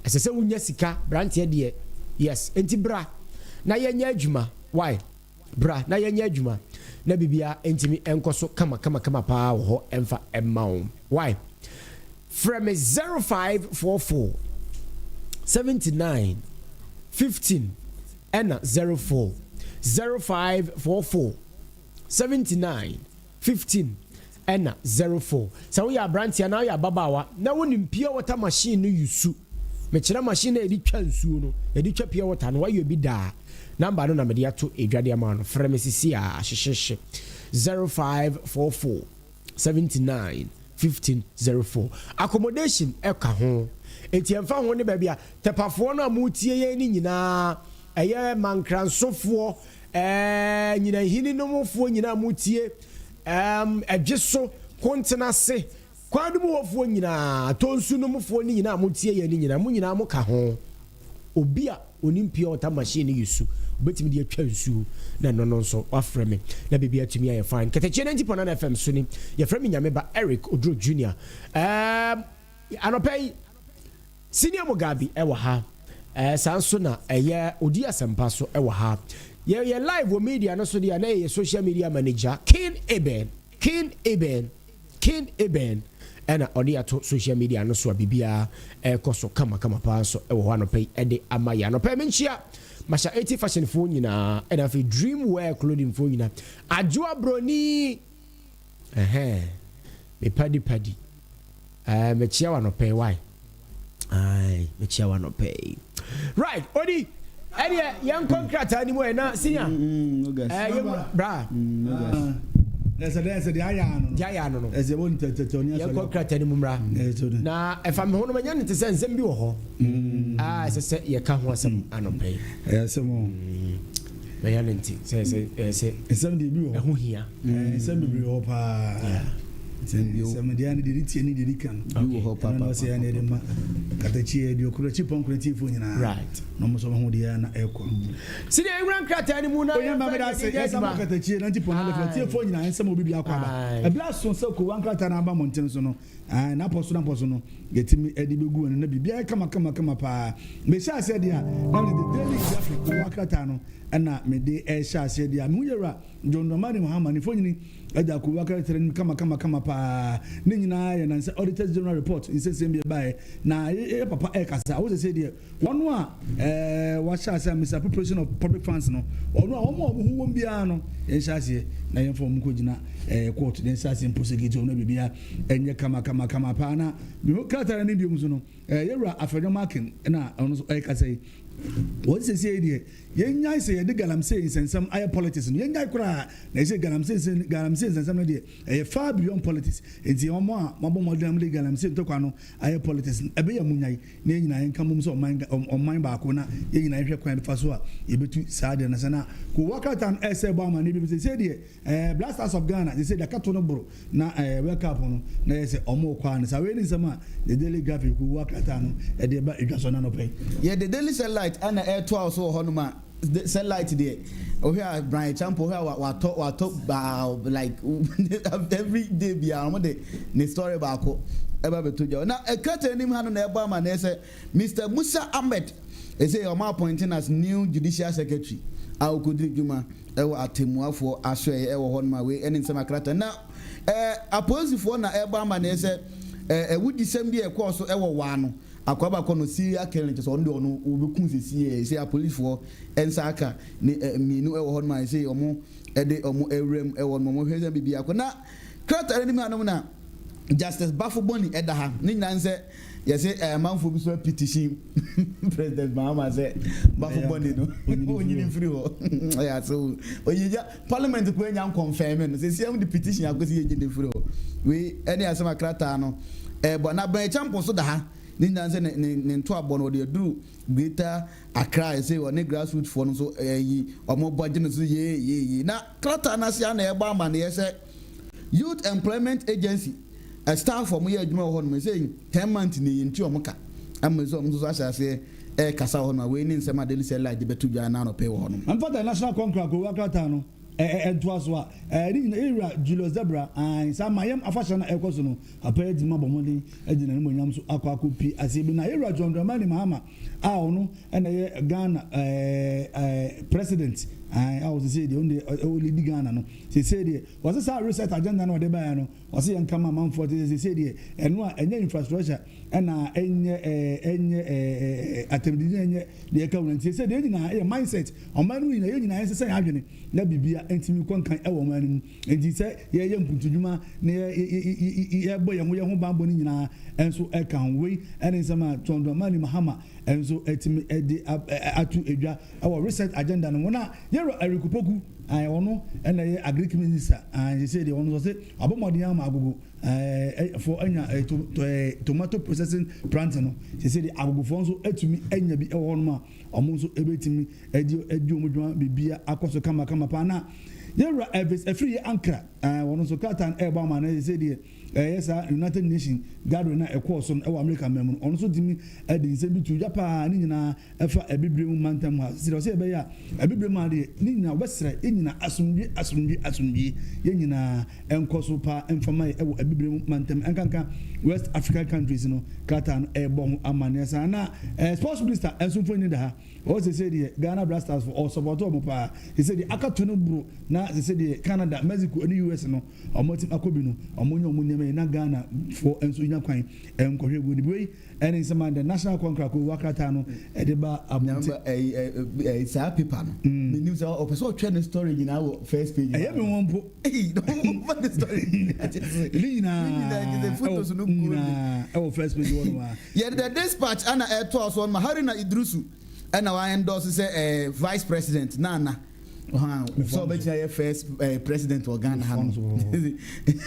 asese wunya sika brantie de yes enti bra na yenya adwuma why bra na yenya adwuma na bibia entimi enkoso kama pa ho emfa emma why from 0544 79 15 and 04 0544 79 15 and 04 so we are brantia now ya babawa na wonim pure water machine no yusu me kira machine edi twa nsuo no edi twa pure water no wayo bi da number no na me dia to edwade ama no frɛ me sisi a hyehyehye 0544 79 15 04 accommodation eka ho enti emfa ho ne ba bia tepafo no amutie ye ni nyina eye mankransofo nyina hini no mofo nyina amutie adweso kontena se kwadumu wofo nyina tonsu no mofo nyina amutie ye ni nyina mu nyina mo ka ho obi a onimpia ota machine yusu obetimi de atwa nsuo na no no nso wafrɛ me na bibia atumi ayɛ fine Katakyie 90.9 FM so ni yɛfrɛ me nyame ba Eric Oduro Jr. Anɔpɛ senior Mugabe ɛwɔ ha saa nso na ɛyɛ odi asɛmpa so ɛwɔ ha yɛ live wɔ media no so deɛ na yɛ social media manager King Eben ɛna ɔde ato social media no so a bibia ɛkɔ so kama paa so ɛwɔ hɔ anɔpɛ ɛde ama yɛ anɔpɛ menhyia masha 80 fashion phone nyinaa ɛna afei dream wear clothing phone nyinaa adwoa broni me padi mekyia wa anɔpɛ why mekyia wa anɔpɛ right odi ɛdeɛ yɛnkɔ nkrataa ni mu ɛna senior bra There's the Ayano. As a one Tatonia. Now, if I'm home, I'm going to send them you home. As I said, you can't want some unpaid. Yes, some reality says, somebody who here, somebody opa. Some Diana did it, any did can. You hope Papa say, I need him. Katakyie, you could chip on creative right. No more some Diana echo. See, I ran crack any moon. I say, yes, I'm Katakyie, 90.9 phone, and some will be a blast on so cool, one crack and Abba Montensono, and Apostle, getting me Eddie Bugu and Nabi. Come up. Mesha said, yeah, only the daily graphic, Wakatano, and not me de Esha said, yeah, Muyera, John Romani Muhammad, if only. Ada kuwaka tren kama pa ne nyina ya na say auditors general report in say same by na papa kasa wo say there one wa sha say misappropriation of public funds no ono omo hu won bia no en sha say na yen fo mu ko gina court den sha say prosecute no bibia enye kama pa na bi ho kratara ne bi mu so no yewra afenyo marking na ono so kasa yi what say there yenya say ye de galamsey insensam aye politics no yenya kura na say galamsey insensam no de far beyond politics enti omo a mabo modern de galamsey to kwa no aye politics ebe ya munyai na nyina yenka mum so oman ba ko na yenyina hwe kwan fa so a yebetu saade na sana ko wakatan ese ba ma ne bi say there blasters of Ghana they say the kato no bro na wake up no na say omo kwa na sa we ni sama the daily graphic ko wakatan no e de ba edwaso na no pay yeah the daily satellite and air 12 so honuma satellite there oh here Brian Champo here what talk like every day be am the story ba ko e ba beto ja na e kata nim hanu na e ba ma na say Mr. Musa Ahmed e say your appointing as new judicial secretary Aukudi Juma e wa atemuafo ahwe e wo honuma we eni nsema krata na aposifo na e ba ma na say e wudi sem bi e course e wo wa no akwaba kono serial killing so ndo no obekun sesi say a police for ensaka ni minu e wo hon man say omo e de omo ewrem e wo mo hweza bibia akona krata ni ma no na Justice Bafoboni e da ha ni nan say you say manfo bi so petition President Mahama say Bafoboni no onyini free ho yeah so oyija parliament ko enya confirm no say see am the petition akosi ejinde free ho we any asema krata no but na ban champo so da ha ni nanse ne nto abono de duru greater Accra say one grassroots for no so yi omo budget no so ye na krata na sia na e ba ma na say Youth Employment Agency a staff from here adwuma ho no say 10 months ni nti omo ka am so omo so asha say kasa ho no we ni nsema daily sell like betu gya na no pay ho no am for the national contract ko wakata no entwaswa ni era Julius Zebra and some mayam afasha na ekoso no apaya di mabomodi edina no nyam so akwa pi asebi na era John Dramani Mahama a ono na Ghana president I was say the only Ghana no say there was a reset agenda no de ba no was say nkama man for say there eno a enye infrastructure na enye atemdi enye de ka won say there nyina mindset o manu nyina nyina say adwene na bibia entimi konkan e wo manu enti say ye mputudwuma na ye bo ye ho bambo ni nyina enso e kan we ene sama John Dramani Mahama enso etimi edi atu edwa our reset agenda no na yero arikupoku I ono and the agric minister and he said they want to say abomodian agogo for anya tomato processing plant no he said the agogo for so etumi anya bi e won ma omo so ebetimi edio omodwan bibia akoso kama pa na yɛwura Elvis ɛfiri yɛ Ankara wɔn nso krataa ɛɛbɔ ama no sɛ deɛ ɛyɛ saa United Nations gathering na ɛkɔɔ so no ɛwɔ America mɛmu no ɔno nso tumi ɛde nsɛm bi to dwa paa ne nyinaa ɛfa abibire mu mantam ha sɛ ɔsɛ ɛbɛyɛ a abibire mu adeɛ ne nyinaa wɔbɛsrɛ yɛn nyinaa asomdwie yɛn nyinaa ɛnkɔ so paa ɛmfama yɛ ɛwɔ abibire mu mantam ɛnkanka West African countries no krataa no ɛɛbɔ ho amanneɛ saa na sports minister ɛnso mfoni da ha ɔsɛ sɛ deɛ Ghana Blasters for ɔsɔpɔtɔ ɔmo paa sɛ deɛ akato no buro na sɛ deɛ Canada Mexico ne US no ɔmo tim akɔbi no ɔmo nyɛ ɔmo nneɛma na Ghana for ɛnso nya kwan nkɔhwɛ gu ne bi ɛne nsɛm the national congress ko wakrata no ɛde ba abonti saa paper no menim sɛ ɔpɛ sɛ ɔtwɛ ne story nyinaa wɔ first page ɛyɛ me wɔn mpo don't the story nyinaa photos no ɛwɔ first page wɔn wa yɛ the dispatch ana ɛto aso ma Haruna Idrisu ɛna wa endorse sɛ vice president Nana so ɔbɛkyia yɛ first president wɔ Ghana ha no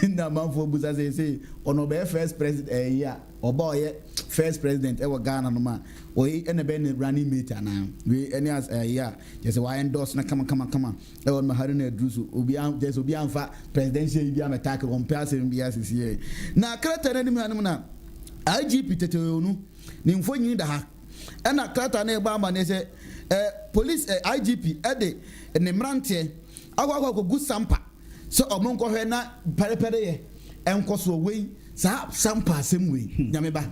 na manfoɔ busa sɛ ɔno ɔbɛyɛ first president ɛyɛ a ɔba ɔyɛ first president ɛwɔ Ghana no ma ɔyi ɛna bɛyɛ ne running mate anaa wei ɛne as ɛyɛ a kyɛ sɛ wa endorse na kama ɛwɔ no Haruna Idrisu obi amfa presidential yi bi amɛtaake wɔn pɛ asɛm bi asisi yɛ na krataa no anim hanom na IGP Tetewonu ne mfonyin da ha ɛna krataa no ɛba ama ne sɛ police IGP ɛde ne mmeranteɛ akɔgu sampa sɛ ɔmo nkɔhwɛ na pɛrɛpɛrɛ yɛ ɛnkɔ so wei saa sampa asɛm wei nyame ba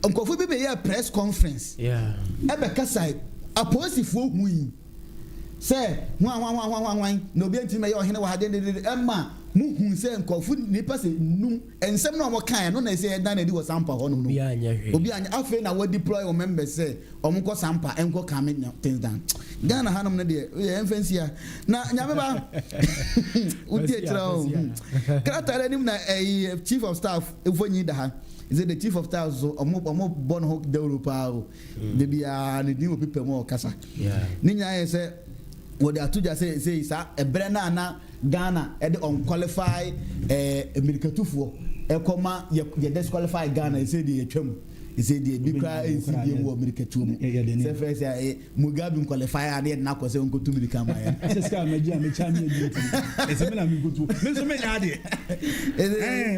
nkɔfo bi bɛyɛ press conference ɛbɛkasa apolisifoɔ hu yi sɛ hwan na obi ntimi yɛ ɔhene wɔ ha de ɛma muhu sɛ nkɔfo nipa sɛ num nsɛm na ɔmo kan no na sɛ ɛdan na di wɔ sampa hɔ no obi anya afei na wɔ deploy wɔ members sɛ ɔmo kɔ sampa ɛnkɔ kame things down Ghana hanom no deɛ yɛ mfɛnsia na nyame ba wodi akyerɛ o krataa anim na chief of staff efonyi da ha is it the chief of staff so ɔmo bɔ no ho Dawuro paa o de bia ne din wɔ pepa mu ɔkasa ne nyinaa yɛ sɛ wɔde atoja sɛ saa ɛbrɛ na Ghana ɛde unqualified mirikatufoɔ ɛkɔma yɛ disqualified Ghana ɛsɛ deɛ yɛtwam ɛsɛ deɛ bi kora ɛnsi deɛ wɔ mirikatuo mu sɛ fɛ sɛ Mugabe unqualified adeɛ na akɔ sɛ nkɔtu mirika ma yɛ ɛsɛ sika mɛgye a mɛkya me adi ɛsɛ me na menkɔtu me nso mɛnya adeɛ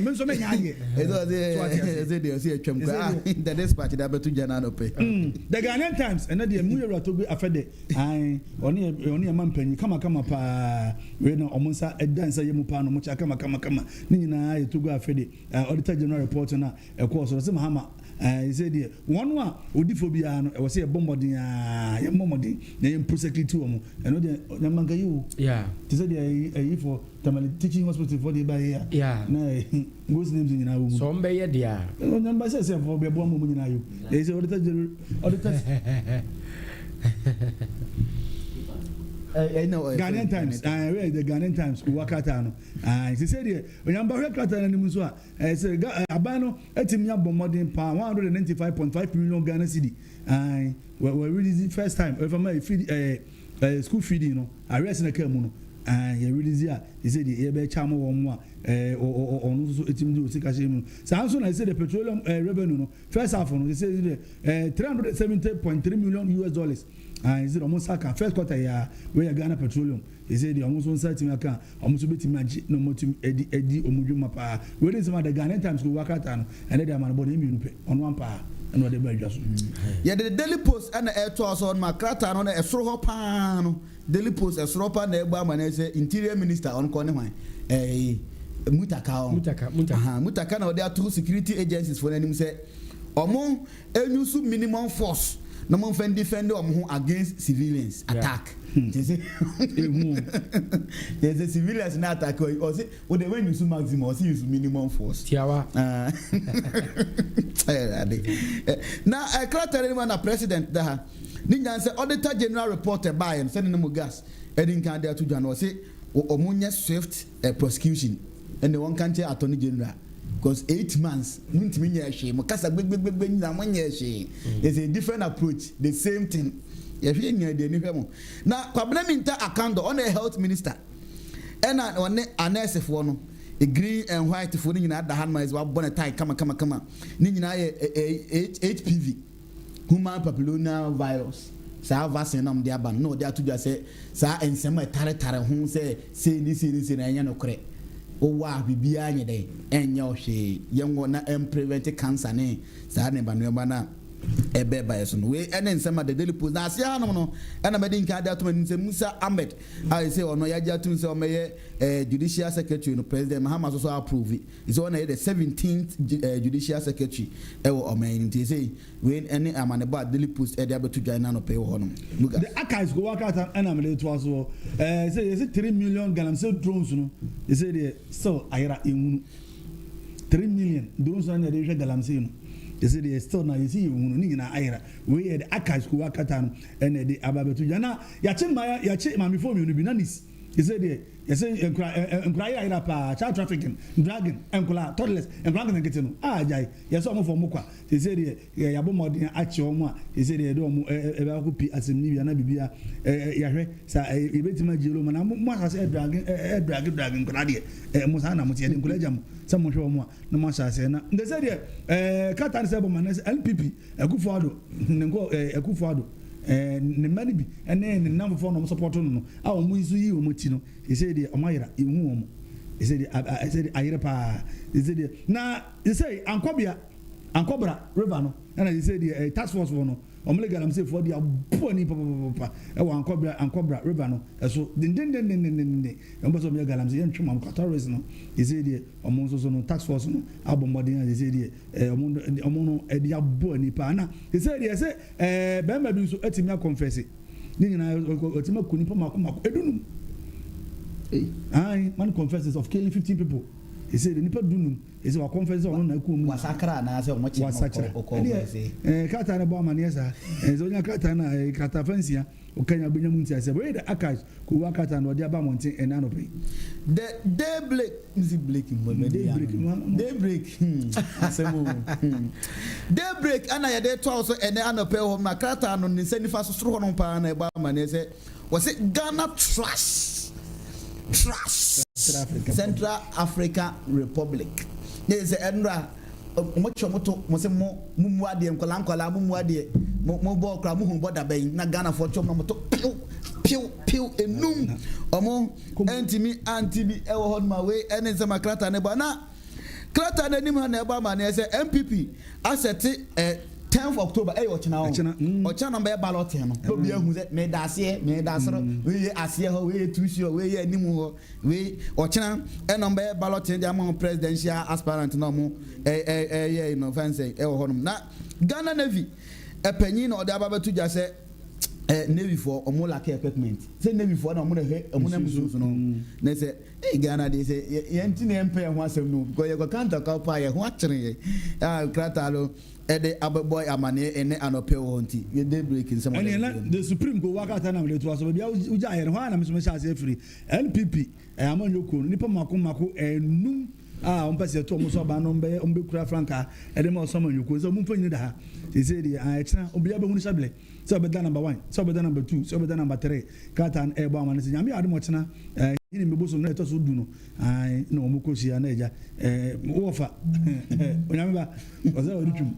me nso mɛnya adeɛ ɛsɛ deɛ ɔsɛ yɛtwam kora the dispatch da bɛto gya no anɔpɛ the Ghanaian Times ɛnɛ deɛ mu yɛwura Togo afɛdɛ ɔne yɛ ma mpanyi kama paa wei na ɔmo nsa ɛda nsa yɛ mu paa no mo kyɛ kama ne nyinaa yɛ Togo afɛdɛ Auditor General report na ɛkɔɔ so sɛ Mahama sɛ deɛ wɔn a odifo biara no ɛwɔ sɛ yɛbɔ mmɔden na yɛn prosecute wɔn ɛno deɛ nyamanka yi o te sɛ deɛ ɛyi for Tamale teaching hospital for the ba yɛ na ngos names nyinaa wɔ mu so ɔn bɛyɛ deɛ nyamba sɛ for bɛbɔ mu nyinaa yɛ ɛyɛ sɛ auditor Ghanaian Times where the Ghanaian Times wakata no se say there onyamba hwe krata na nim so a say aban no etimi abɔ mmɔden pa 195.5 million Ghana cedi we release first time if my feed school feeding no arrest na ka mu no ye release a he say the be cha mo wo mu a ɔno so etimi do sika hye mu saa so na say the petroleum revenue no first half no they say $370.3 million US. Is it almost like first quarter ya where Ghana Petroleum is it almost one side in account almost bit magic no more to Eddie Omujuma pa where is the Ghanaian Times go work out and then I'm about him on one pa and what they buy just yeah the Daily Post and the air toss on my crata on a stroho pan Daily Post a stropa neighbor man say Interior Minister on Conway Mutaka now there are two security agencies for them say among a new minimum force no man can defend them against civilians attack. There's a civilians in attack or say well they when you use maximum or use minimum force. Tiawa. Now I can't tell anyone a president that Ninja say Auditor General reporter by and sending them gas. Edin can there to January say omunya swift prosecution and the one country attorney general. Because 8 months, it's a different approach, the same thing. Now, Kwabena account on the health minister, and on a nurse for no, a green and white for the hand is what bonnet come. Nina HPV, human papilloma virus. saa vaccine nam de aba no de ato dwa sɛ saa ensɛm tare ho sɛ sei ni na ɛnyɛ no korɛ owa bibia nye dɛ ɛnyɛ ɔhwee yɛnwɔ na prevent cancer ne saa ne banuaba na ebe by so we ene nsema the daily post na asia hanom no ena mede nka ade atoma nsem Musa Ahmed I say ono ya jatu nse o meye judicial secretary no president Mahama so approve it is on the 17th judicial secretary e wo oman nti say we ene amane ba daily post e de abetu dwan na no pay wo honom the archives go work out ena mede to aso say 3 million galamsey drones no they say they still ayira enwunu 3 million drones na de hwe galamsey no you see the still now you see you na ayira we the archives ko wakata no ene de ababetu jana ya che ma me phone you bi na nis you say the you say enkra ayira pa child trafficking dragging enkula toddlers enkra kan kete no ajai you say omo for mo kwa you say the ya bo modern achi omo a you say the do omo e ba ko pi asem ni bi na bibia ya hwe sa e betima jelo mo na mo asase dragging nkra de mo sa na mo tie de nkula jam some mo hwe mo na mo asase na they say the katan se bo manes LPP Akufo-Addo nenko Akufo-Addo ne mani bi ene ne namfo no support no a o mu isu yi o mu ti no he say the omayira ehu o mu he say the ayira pa he say the na he say ankobra river no na he say the task force no omle galam say for the aboni papa e wa ankobra river no so den embo so me galam say ntwema am terrorist no he say the omo so no task force no abomodin he say the omo no e dia aboni pa na he say the be ma bi so atimi confess ni nyina atimi kuni pa mako edunum man confesses of killing 15 people he said the nipa dunum he said wa confess on na ku mu wasakra na say omo chi ko kata na bo amane sa so nya kata na kata fansia o kanya benya mu ntia say we the akash ko wa kata na odi aba monten ena no pe the daybreak daybreak ana ya de to also ene anope ho na kata no ni se nifa so soro no pa na e ba amane say was it Ghana trust Central Africa Republic. There is Endra. Mochomoto, Mosemo, Mumuadi, and Kolankola, Mumuadi, Mobo, Kramu, Boda na Ghana for Chomoto, pew, and noon, among anti-me, ever my way, and in some Krata Nebana. Krata Nima Nebama, as a MPP, I said 10th October, Ochana be ballot him. Be who made that year, made that sort of we as year, we 2 years, we anymore, we Ochana, and on ballot among presidential aspirant no more, no fancy, na Ghana Navy, a penny or the Ababa to just say. Navy for or more like equipment. Say Navy for no money, they say, hey Ghana, they say, Yantin Empire wants to know, because you can't talk about fire, watching Kratalo. The other boy Amane and Anope Honti. You did break in some way. The Supreme Court work out and it was Uja and Juan, Mr. Free, LPP, Amon Yoko, Nipa Makumako, and Noom. Pass Thomas Obanombe, Umbukra Franca, and the more summon you could. So Mumpo da. He said, I Obiaba Unisable. So better number 1, so better number 2, so better number 3. Katan Airborne and Yami Adamotana, in the Bosom letters would do no. I know Mukosi and Eja, offer. Remember, was that Richum?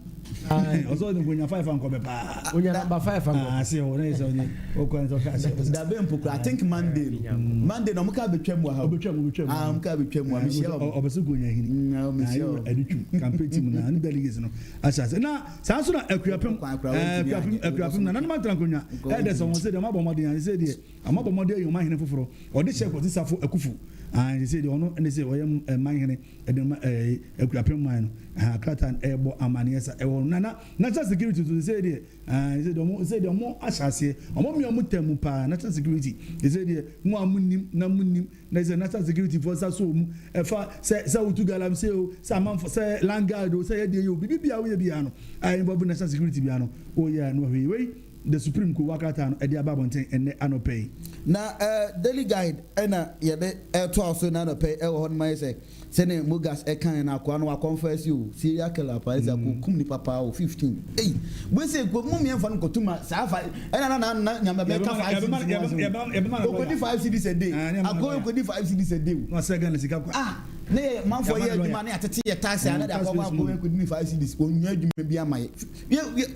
Also, when you're 5 and come back, when you're number 5, I see all days on the I think Monday, no Muka became what I'm Cabichem, Michelle, or Basugu, campaign, and delegation. As now, Sansuna, a crapum, none of my tranquilla. Ederson said, the Mabo Modi, and he said, a Mabo Modi, you might have for, or this check was this for a kufu. And he said, and they say, I am a mine, a crapum mine, Katan, Ebo, Amaniasa, Nana, national security to say there. He said, the more Ashasi, or more Mutemupa, national security. He said, more Munim, Namunim, there's a national security for Sasum, a far, say, to Galam, say, some for say, Langado, say, you, Biano. I involve national security piano. Oh, yeah, no way. The Supreme Court work out at the Ababonte and Anopay. Now, daily guide, and Yabe, 12 so Nanopay, on my say, sending Mugas Ekan and Aquano, confess you, Syria Kalapa, is a Kumni Papa 15. Hey, we say, go Mummy and Fan Kotuma, Safa, and 5 cities a day. I'm going to 5 cities a day. No second, ne man for year adwuma ne atete ye tax ana da ko ba ko ku ni 5 cedis ko nya adwuma bi ama ye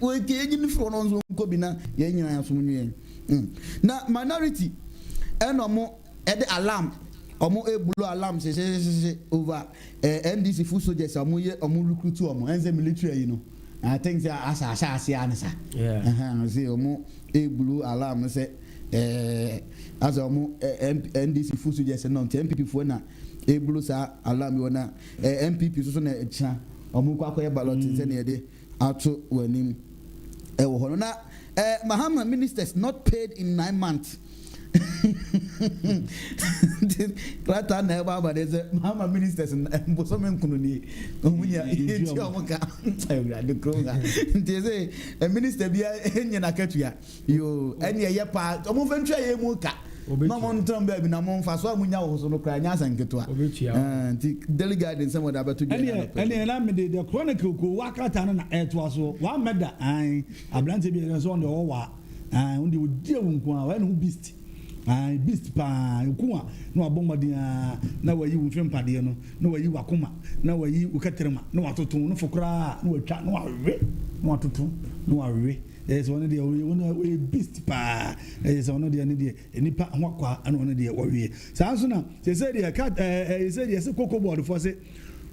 we ke egi ni fro no nso ko bi na ye nyina so nwie na minority eno mo e de alarm omo e blue alarm se over NDC full soldiers omo recruit omo enze military you know I think say asa anisa say omo e blue alarm say as omo NDC full soldiers no MPP fo na e blue sa alarm yo na MPP so na echa omo kwa kwa ballot say na de ato wanim e wo hono na Mahama ministers not paid in 9 months. Right now, but there's a Mahama ministers and Bosomen Kununi. There's a minister be in Katakyie. You any yapa, almost venture a muka. No one turn baby, no one for so much was no cry, and get to delegate in some of the other two. And the chronicle go walk out and it was one matter. I plan to be on the over and you deal with beast. Beast pa kuwa no abomadia na wayi wo twempa de no na wayi wakoma na wayi ukaterema na watoto no fokra na watwa na wawe na watoto na wawe yes one de we beast pa yes one de ne de nipa hwakwa ana one de wawe saa so na se say de cat say de se koko board for say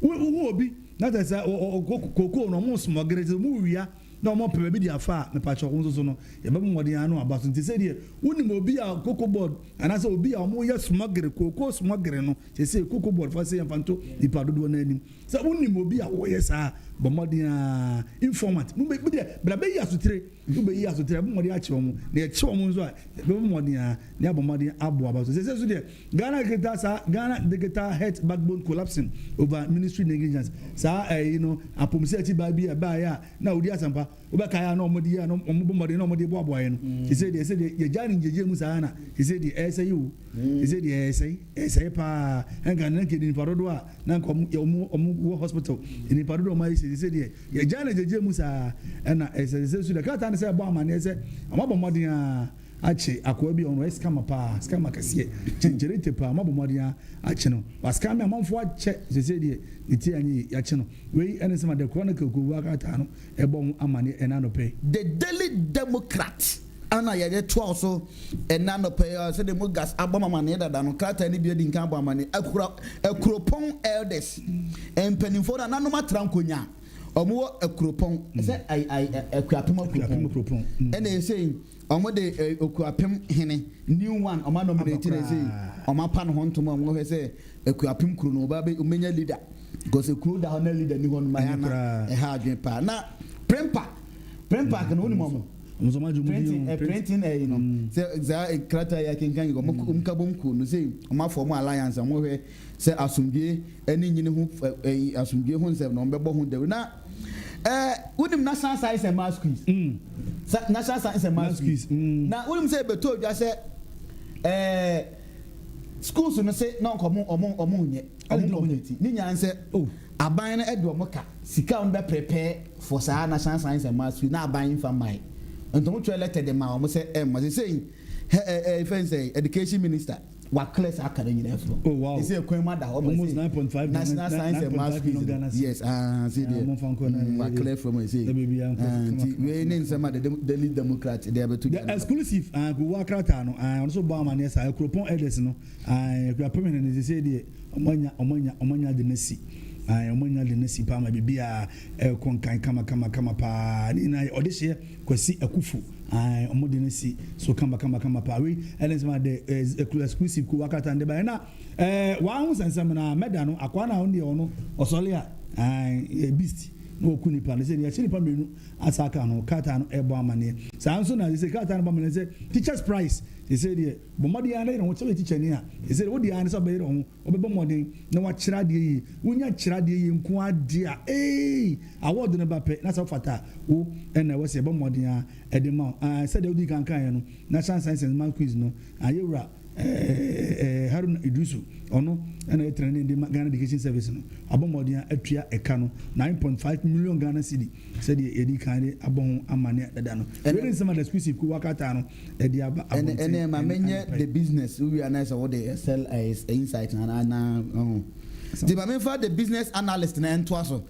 wo obi na say koko no mo smogere mu wia na mo pebe bi dia fa me pa choko nso no ye be mo de anu abaso nti se de woni mo bi a koko board ana se obi a mo ye smogere koko smogere no se koko board fa se yanfanto ipa dodo na anim se woni mo bi a wo ye sa bo mo de informant mo be de bra be ya sotire mo be ya sotire mo de a che omo na ye che omo nso a be mo de na abo mo de abo abaso se so de Ghana data head backbone collapsing over ministry negligence sa you know apomse ati ba bi ba ya na odi asampa obekaya na omodi ya no omobomode na omodi boaboa no he said ye jani njeje mu saa na he said say you he said say pa enga na nke ni parodo a na nkom omu hospital ni parodo ma he said ye jani njeje mu saa na say so the kata na say bo amane say omobomode a ache akwa bi ono scam pa scam akase chencherete pa amobomode a ache no was scam amanfo ache he said iti anyi ya che no we ene sama the chronicle ko waka ta no ebom amane enano pay the Daily Democrat ana ya de to so enano pay so the mugas aboma mane dada no krata ni bi di nkan aboma mane akuropon elders empanimfo na no matrankonya omo akuropon say I akuapem akuropon ene say omo de akuapem hene new one omo nominate say omo pa no hontomo omo he say akuapem kuro no ba be umenya leader because a crew down the leader ni hon mayana e ha adwen pa na prempa ka no ni momo printing you know say krata ya kinkan go mkabom ku no say ma form alliance mo hwe say asumdie eni nyine hu asumdie hu nsem no mbebo hu de na unim national science and math quiz national science and math quiz na unim say beto dwa say schools no say na omo nye community ni nyan say aban na edo moka sika on be prepare for sa national science and math na aban fa mai nto mo elected dem ma say say education minister wa class academy na so he say kwen ma da almost 9.5 national science and math yes see there wa class from say we need some the Daily Democrat they have to the exclusive go wa krata no also ba ma na say akropon elders no you are permanent they say the omanya de nasi omanya de nasi pa ma bibia konkan kama pa ni na odehye kwasi akufu omode nasi so kama pa we elders ma the exclusive ko wakata nde ba na wa hu sensem na meda no akwa na onde ono osole a beast no okuni pa ne se ni achini pa menu asaka no kata no ebo amane sa nso na se kata no ba mene se teachers prize he said the bomadi ana no so teacher ni a he said wodi ana so be ro obebo modern na wa kira de yi wonya kira de yi nko ade a award no ba pe na so fata wo na we se be modern a de ma said wodi kan no national science and math quiz no ayewra Haruna Idusu ono na training the Ghana Education Service no abomodin atua eka no 9.5 million Ghana cedi said edi kan abon amane dada no really some of the exclusive ku wakata no edi aba and ma menye the business we are nice what they sell as insight na The Mamma the business analyst and Twasso,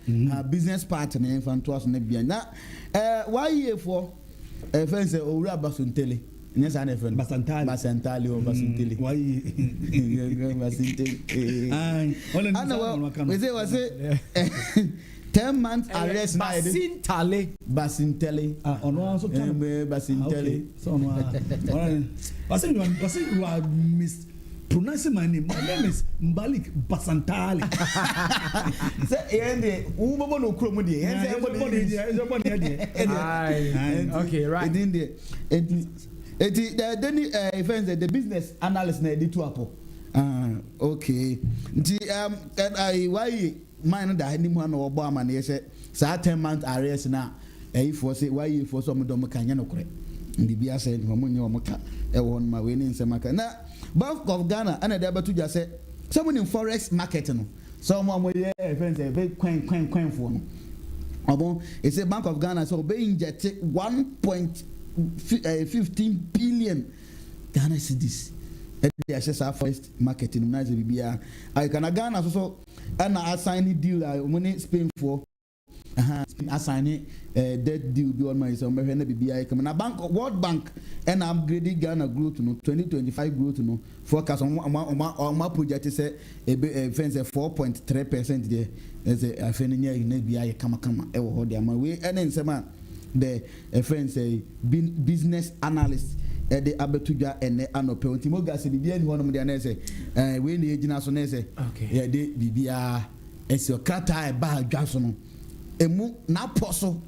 business partner and Fantuas Nebiana. Why here for a fence or Rabasuntele? Yes, I never Basantali or Basintili. Why? Basintili. Was it 10 months arrest? Basintele. On also Basintele. So, you are mispronouncing my name. My name is Mbalik Basantali. Okay, right. Then the business analyst na editor apo. Okay. Why mine da ni mu na obo ama na yese sa 10 month arrest na for say why you for some dom kan no kore. Bibia say no mo nye o moka e won ma we ni nsema na Bank of Ghana and the abatu just say someone in forex market no. Someone we friends very quen for no. Obo it say Bank of Ghana so be inject 1.15 billion Ghana cedis. They access our first market in Nigeria Bibia. I can Ghana so and I sign deal money Spain for assigning debt deal be on my so BBI come na bank World Bank and upgrading Ghana growth no 2025 growth no forecast on my project say fence 4.3% there as a fenya in BBI kama e wo ho there we and sema the friends say business analyst the abetuja and anope ontimo gas bibia ni hono de na say we na ejina so na say yeah de bibia ese okata e ba adwaso no emu na poso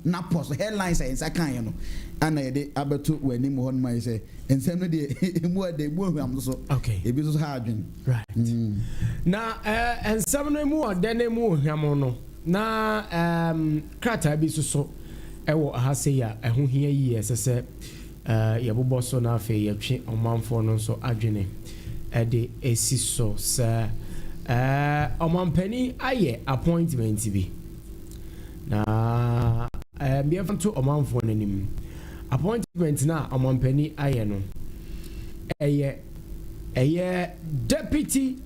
headlines e nsakan ye no ana de abetu wani mo hono mai say ensem no de emu de emu hwam so ebi so ha adwen right na ensem no emu de na emu hwam no na krata bi so ewo ha say ya eho hia yi ese yabobo so na afa yatwe omanfo no so adwene de esi so sa omanpani aye appointment bi na biafan to omanfo nanim appointment na omanpani aye no eye deputy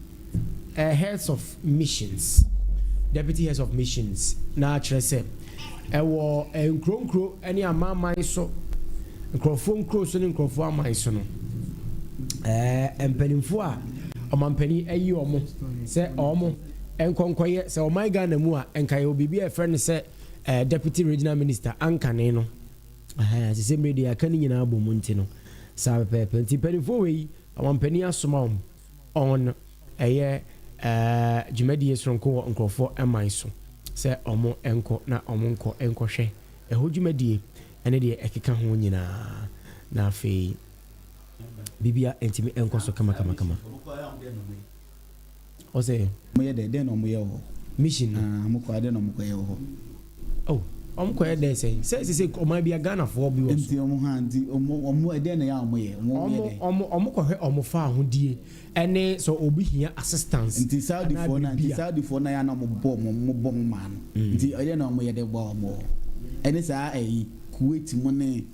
heads of missions na trese ewo nkronkro ene amaman so nkrofo nkroso ne nkrofo aman so no empanimfo a omampani ayi omo se omo enkonkoye se oman Ghana mu a enkaye obibi e friend se deputy regional minister ankane no se media kan nyina abomu nti no sa pepe nti panimfo we omampani asoma on eye jumadi esronko nkrofo aman so se omo enko na omo nko enkohwe eho jumadi ene de ekeka ho nyina na afi bibia entimi enkoso kama o say mo ye de no mo ye ho mission mo ko ade no mo ko ye ho oh om ko ye de say o ma bia Ghana for bi wo enti o mo ha ndi o mo ede na ya mo ye o ko hwe o mo fa ho die ene so obi hia assistance enti Saudi for na ya na mo bo mo man enti ede na mo ye de bo mo ene sa Kuwait money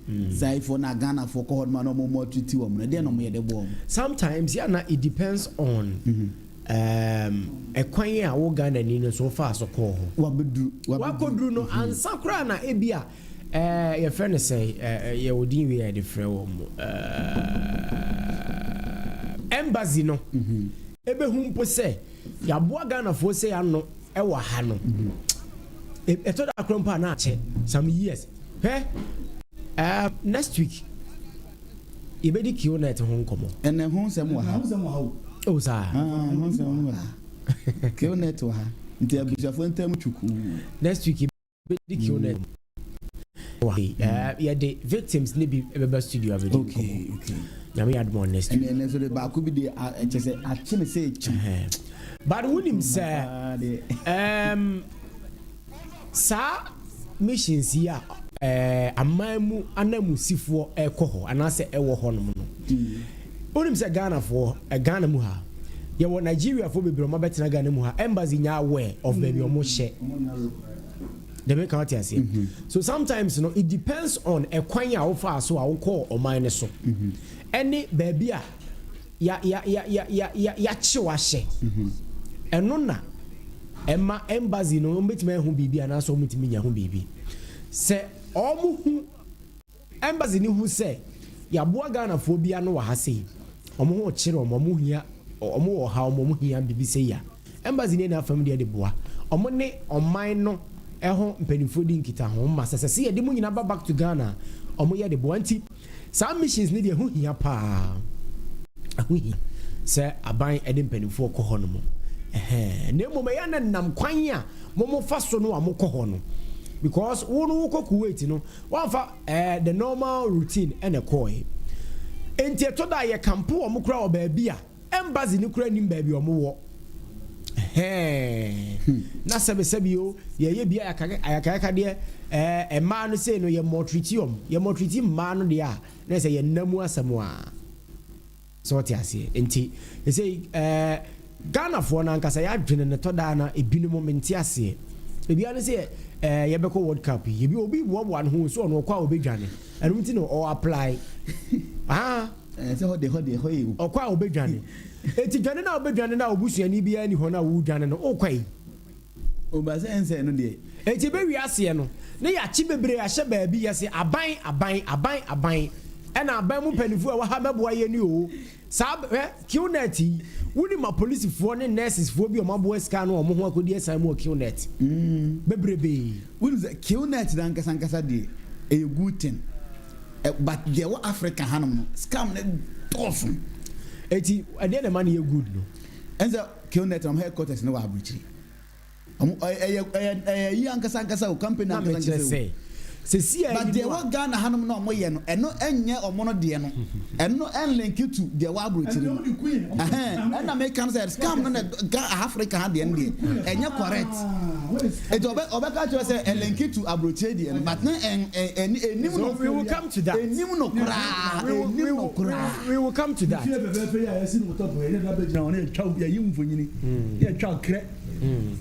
for na Ghana for ko man no more treaty wo no de no me de bo sometimes yeah na it depends on ekwan a wo Ghana ni no so far so ko wakodru no ansa kra na ebia your friend say ye odin we de frɛ wo embassy no ebe hu mpo se ya bo Ghana fo se ya no e wa ha no eto da krompa na ache some years next week ibedi kionet ho nkomo ene ho nsem wa ha o sa ho nsem wa kionet wa ha nti abusafo ntam chuku next week ibedi kionet yeah the victims ne be ebe studio abedi okay nyame admon next week ene so de ba ko bi de chese achime se but wunim say sa missions ya amamu anamusifo ekoho anase ewo honom no onim se Ghana for Ghana mu ha ye wo Nigeria for bebro ma betena Ghana mu ha embassy nya aware of baby omo she they make out here so sometimes no it depends on ekwan ya wo fa so a wo call o mine so any baby a ya chiwa she eno na Emma embassy no mbetime hu bibi ana so mutimi nya hu bibi se omu hu embassy ni hu se ya boa Ghana fo bia no wa ha sei omu hu kire omu hia omu wo ha omu hia bibi sei ya embassy ni na fam de boa omu ne oman no eho mpanifo di nkita ho ma sese ye de mu nyina back to Ghana omu ye de boa nti some missions ni de hu hia pa hu hia se aban ede mpanifo ko ho no mo ne mo ya na nam kwan a mo fa so no amokɔ hɔ no because wo no ko Kuwait no one fa the normal routine ene kɔe enti to da ye campo o mo kura o ba bi a embassy ni kura nim ba bi o mo wo na sebe o ye bi ayaka de ma no say no ye motritium ma no de a na say ye namu asɛm a so ti ase enti say Ghana for na nkasa ya dwene ne to da na ebinom menti ase ebia ne se ye beko world cup ye bi obi wo one ho so no kwa obedwane enu nti no o apply se ho de ho o kwa obedwane eti dwane na obedwane na obusuani bia ni ho na wo dwane no o kwai o ba se ense no de eti be wi ase no ne ya chi bebre ya hye ba bi yese aban ena aban mu panifu a wa ha meboa ye ni o sa QNet wuni ma police fo ne nurses fo bi o mabo ska no o mo ho akodi asan mu QNet bebrebe wuni ze QNet dan kasankasa de a good thing but there were African hanum no scam ne tough eti ade na man ye good no enza QNet am headquarters no wa abuchi yi ankasa o company ankasa but there were Ghana hanum no moye no eno enye omo no de no eno en link to the wabrochi no and American said scam no Africa ha de enye correct it obeka to say en link to abrochi de but no enim no we will come to that enim no kra we will come to that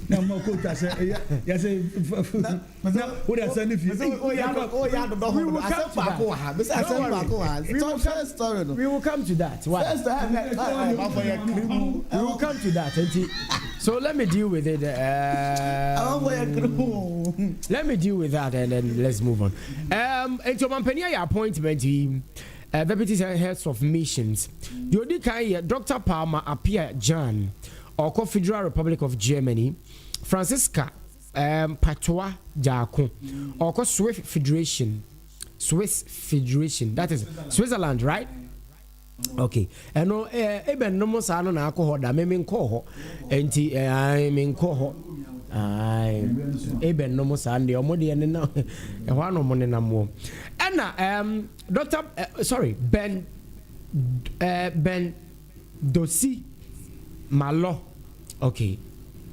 na mo ko ta se ya se na o da se ni fi we will come to that why we will come to that so let me deal with it let me deal with that and then let's move on into mampania your appointment deputy heads of missions you di kai Dr. Palmer appear John or Federal Republic of Germany, Francisca Patois Jako, or Swiss Federation, that is Switzerland, right? Okay, and no, even no more son on alcohol, that may mean call, and I mean call. I even no more Sunday or money and now one or money no more. And Doctor, sorry, Ben Dossi. Malo, okay.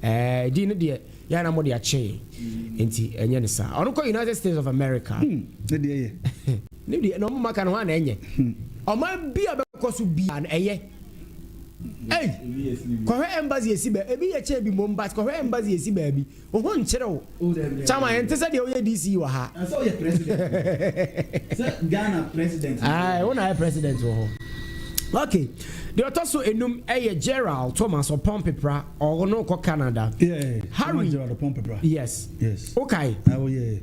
Dino dear, yana mo dia che. Enti enye ne sa. Ono ko United States of America. Ne dia ne dia no mo maka no ha na enye. O ma bia be ko so bia na eye. Hey. Ko he embassy esi ba ebi ye che bi mo mba ko he embassy esi ba bi. O ho nkere wo. Chama ente se de o ye DC wa ha. So ye president. Sir Ghana president. Ah, wona he president wo ho. Okay. They are also enum Gerald Thomas or Pompepra or no Canada. Yeah. Harry Gerald Pompepra. Yes. Yes. Okay. Oh yeah.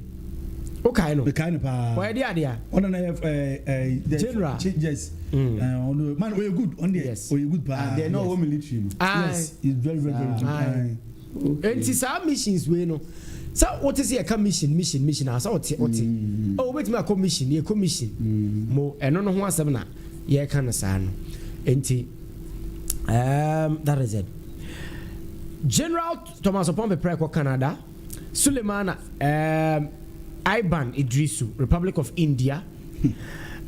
Okay no. The kind of where the idea? On have General. Yes. Man we good on there. Yes. We good they know what military. Yes. It's very good. And it's our missions we know. So what is a commission as what oh wait my commission mo eno no ho asem na ye kan sa no enti that is it. General Thomas Opombe Preko Canada, Suleimana Iban Idrisu Republic of India,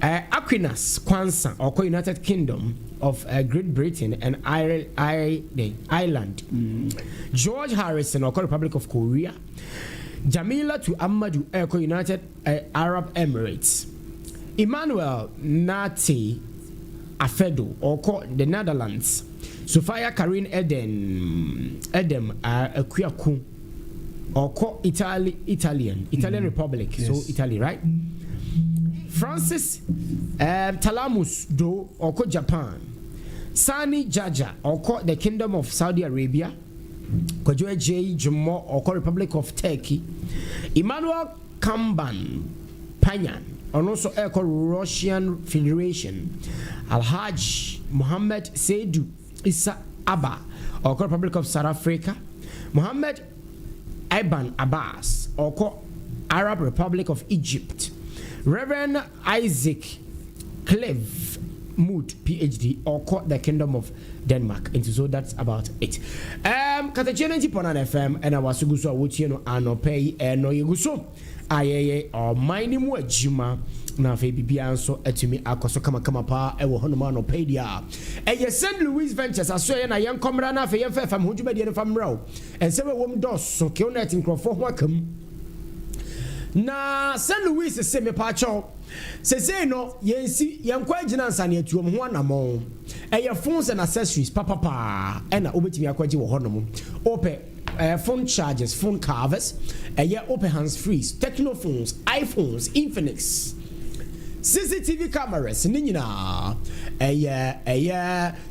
Aquinas Kwanzaa or United Kingdom of Great Britain and Ireland, George Harrison or Republic of Korea, Jamila to Amadou Eco United Arab Emirates, Emmanuel Nati Afedo or the Netherlands, Sophia Karin Edem Akwiaku or Italian Republic, yes. So Italy, right? Francis Talamus Do or Japan, Sani Jaja or the Kingdom of Saudi Arabia, Kwadwo J Jumo Oko Republic of Turkey, Emmanuel Kamban Panyan, and also Eko Russian Federation, Alhaj Mohammed Seidu Issa Abba Oko Republic of South Africa, Mohammed Iban Abbas Oko Arab Republic of Egypt, Reverend Isaac Cleve Mood PhD Oko the Kingdom of Denmark. And so that's about it. Katakyie 90.9 FM and I was guso awutie no anopai no yeguso ayeye o mine mu adwuma na fe bibia nso atumi akoso kama pa e wo honoma no pay dia eye St. Louis Ventures aso ye na yen komra na fe yen fa fam hodwuma die no fam raw en se we wom dos so ke una tinkrofo ho akam na St. Louis se me pa cho se say no yensi yen kwa gina nsane atuom ho anamo eye phones and accessories papa ena obetimi akwaji wo honom ope phone chargers, phone covers, open hands free, techno phones, iPhones, Infinix, CCTV cameras, Nina,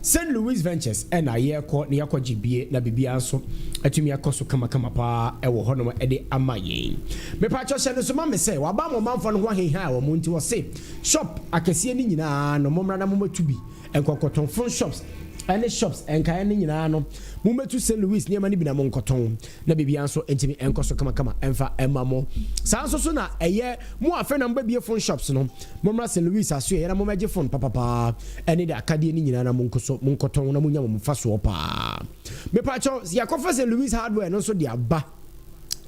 St. Louis Ventures, and I caught Niako GBA, Nabibianso, Atumia Koso Kamakama, Ewo Honoma, Ede Amaye. Me Pacho said, so Mamma say, Wabama Manfon one he had, or Munti was say, shop, I can see Nina, no Momra Momo to be, and Cocoton phone shops. Any shops and Kayani Nano, Mumma to St. Louis near Manibina Moncoton, Nabibianso, Entimi, and Costa Kamakama, and Fa Emamo. Sounds so sooner a year more friend and baby phone shops, no. Mumma St. Louis, I swear, I'm a phone, papa, and in the Acadian Moncoso, Moncoton, Namunam Fasopa. Me Pacho, Yakofa St. Louis hardware, and also the Abba.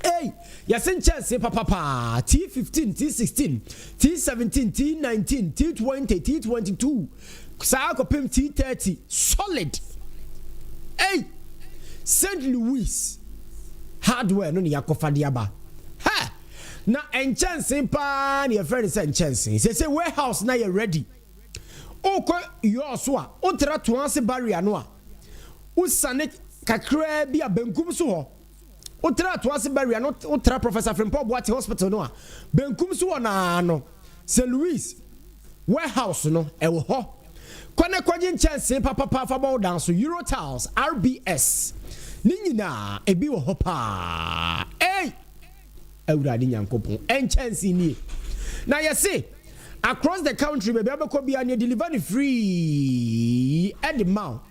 Hey, Yasin Chelsea, papa, T15, T16, T17, T19, T20, T22. Saako pem T30 solid. Hey, St. Louis hardware no ni yakofa diaba. Ha! Na enchance pa ni friend say enchance. Say warehouse na you ready. Oko yo so a otra toanse barrier no a. Usane kakra bi abenkum so ho. Otra toanse barrier no otra Professor Frimpong Boate Hospital no a. Benkum so na no. St. Louis warehouse no e wo ho. Kwana kwajin chance papa for ball dance Euro Tiles RBS ninyina ebi wo hopa eh awurade nyankopon en chance ni na yesi across the country be abeko bia ne deliver free at the mouth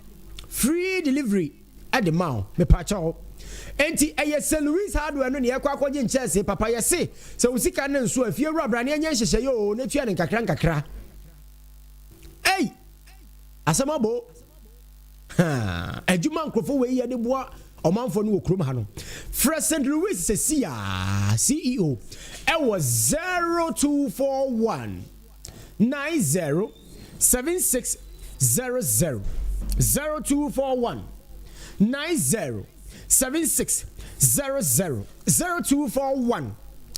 free delivery at the mouth me pacho enti eye St. Louis hardware no ne yakwa kwajin chance papa yesi se usika ne nso afie wura ne anya hyehye yo ne tua ne nkakra eh Asamabo ha adwuma nkrofo we ye de boa omanfo no okrom ha no Fred St. Louis Sesia CEO it was 0241 90 7600 0241 90 7600 0241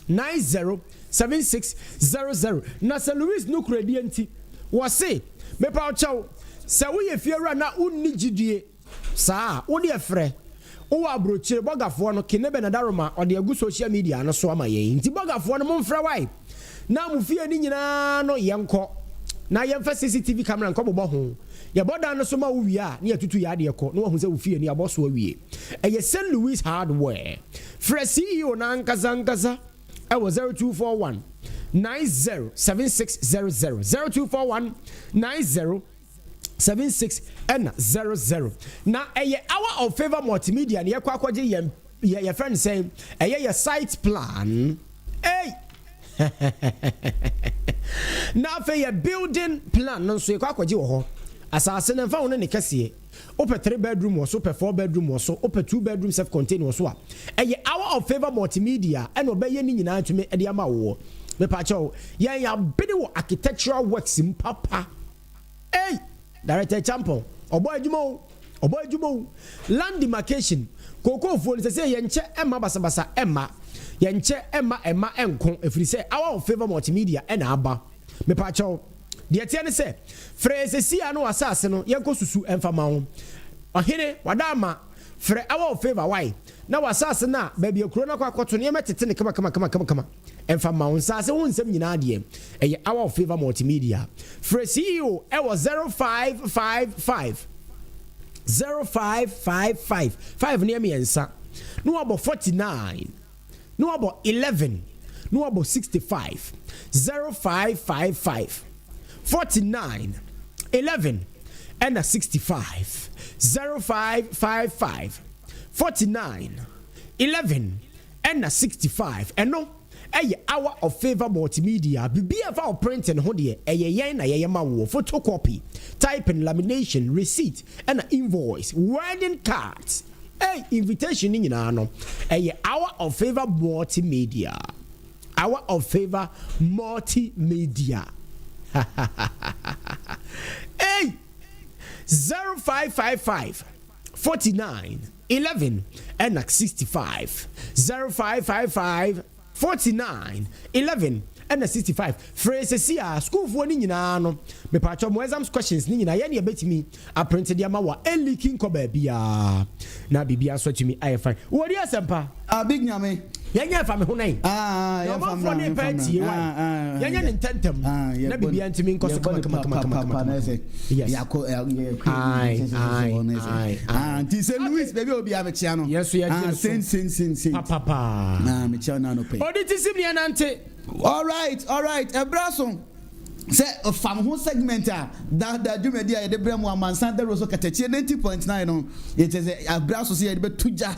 90 7600 na St. Louis no kredi enti was say me pa chow se wo ye fiera na unni gidie saa wo de frɛ wo abrochire bogafo no kinebe na daroma o de agu social media no so ama ye nti bogafo no momfrɛ wai na mu fie ni nyina no yenko na yemfa CCTV camera nko bobo ho ye boda no so ma wo wi a na yatutu ya de ko no wo hu se wo fie ni aboso awie eye St. Louis hardware frɛ CEO na nkazankaza e was 0241 90 7600 0241 90 76 and 00 na our of favor multimedia ne yakwa kwaje your friend saying your site plan hey na for your building plan no so yakwa kwaje wo ho asase na fa won ne kase open 3 bedroom or so open 4 bedroom or so open 2 bedroom self contained or so our of favor multimedia and obeye ni nyina ntumi e de ama wo me pa cho ya bidi wo architectural works in papa hey Director Champo, Oboy land demarcation, Coco Phone say Yenche Emma Basabasa Emma, Yenche Emma Enkon, if we say our favor multimedia and Abba. Me pacho, the Etienne say, Phrase Siano Assassino, Yanko Susu and Famao. Ohine, Wadama, Fre our favor, why? Now assassina, baby, a corona quacotonia metin, come. And from Mount Sasa, one seminadium, our favor multimedia. For CEO, it was 0555 0555 5 near me ensa no about 49 no about 11 no about 65 0555 49 11 and a 65 0555 49 11 and a 65 and no a hour of favor multimedia bibia for printing ho de yen na yema wo photocopy type and lamination receipt and an invoice wedding cards invitation in no a hour of favor multimedia hour of favor multimedia 0555 49 11 and 65 0555 49 11 and 65 phrases here school for ni nyina no me patcho mo exams questions ni nyina ye ne betimi a printed ya ma wa leaking ko ba bia na bibia so tumi I fine wo di asempa a big nyame yanya fa me ho nan ya fa mo ne party yanya ne tentem na bibia ntimi nko so kama na say ya ko ti say Louis baby obi a me chia no yes ya sin papa na me chia na no pay odi ti sim ne nante all right Ebrason say a fam who segment that do media de brem Amansan Dawuro so Katakyie 90.9 no it is Ebrason say de betuja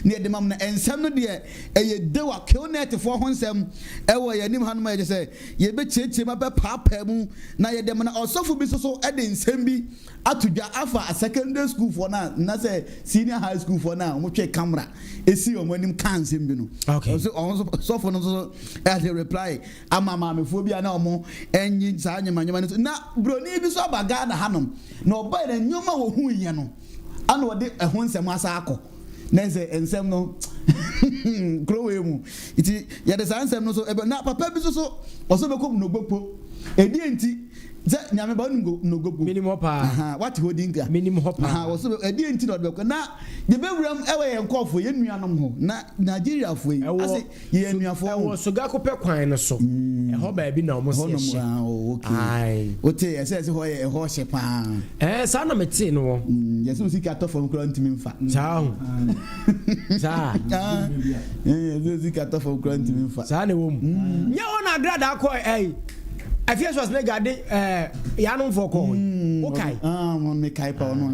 near the mam na ensem no de e de wa killnet for honsem e wo yanim hanuma ye say ye be cheche ma be papa mu na ye dem na osofo bi so e de nsem bi atuja afa a secondary school for na say senior high school for now mo twe camera esi o monim kan nsem bi no okay so for no so as a reply amama me phobia na omo enyi sa nyama na broni bi so abaga na hanom na oba na nyoma wo hu ye no ana wode ehun nsem asa akọ na nse ensem no krowe mu iti ya de sa nsem no so na papa bi so oso be kom no gbopo edi enti ze nyame ba no gbopo minimum pa what holding minimum pa oso edi enti no be na ye be wuram ewe ye nkofo ye nuanom ho na Nigeria fo yi ase ye nuafo ho so ga ko pe kwan no so ho ba bi na omo se ye okay ote ese ho ye ho hye pa sa na meti no ye so sika to fo nkro ntimi mfa sa ye sika to fo nkro ntimi mfa sa ne wo mu nya wona agrada ko I feel was mega yanon for call okay mon me kai pa no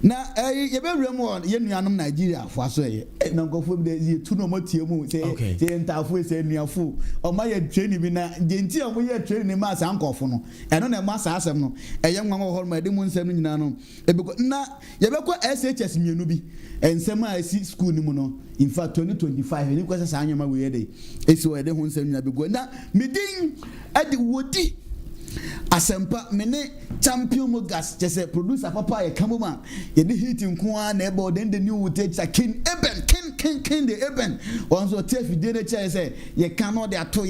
na ye be wura mu ye nuanom Nigeria fo aso ye na ngofo bi de tu no motie mu say ntafo say nuafo o ma ye training bi na genti o mo ye training ma sa nkofo no eno na ma sa asem no eye nwan ho hol ma de mu nsem nyina no na ye be ko SHS mienu bi ensem a si school ni mu no in fact 2025 ni ko sa anyama we ye de esi wo de ho nsem nyina be go na midin adi wodi asempa mene champion mogas just producer papa ye kamoma ye de hit nko na ebe den the new teacher king the eben once tef de na chair say ye cannot de ato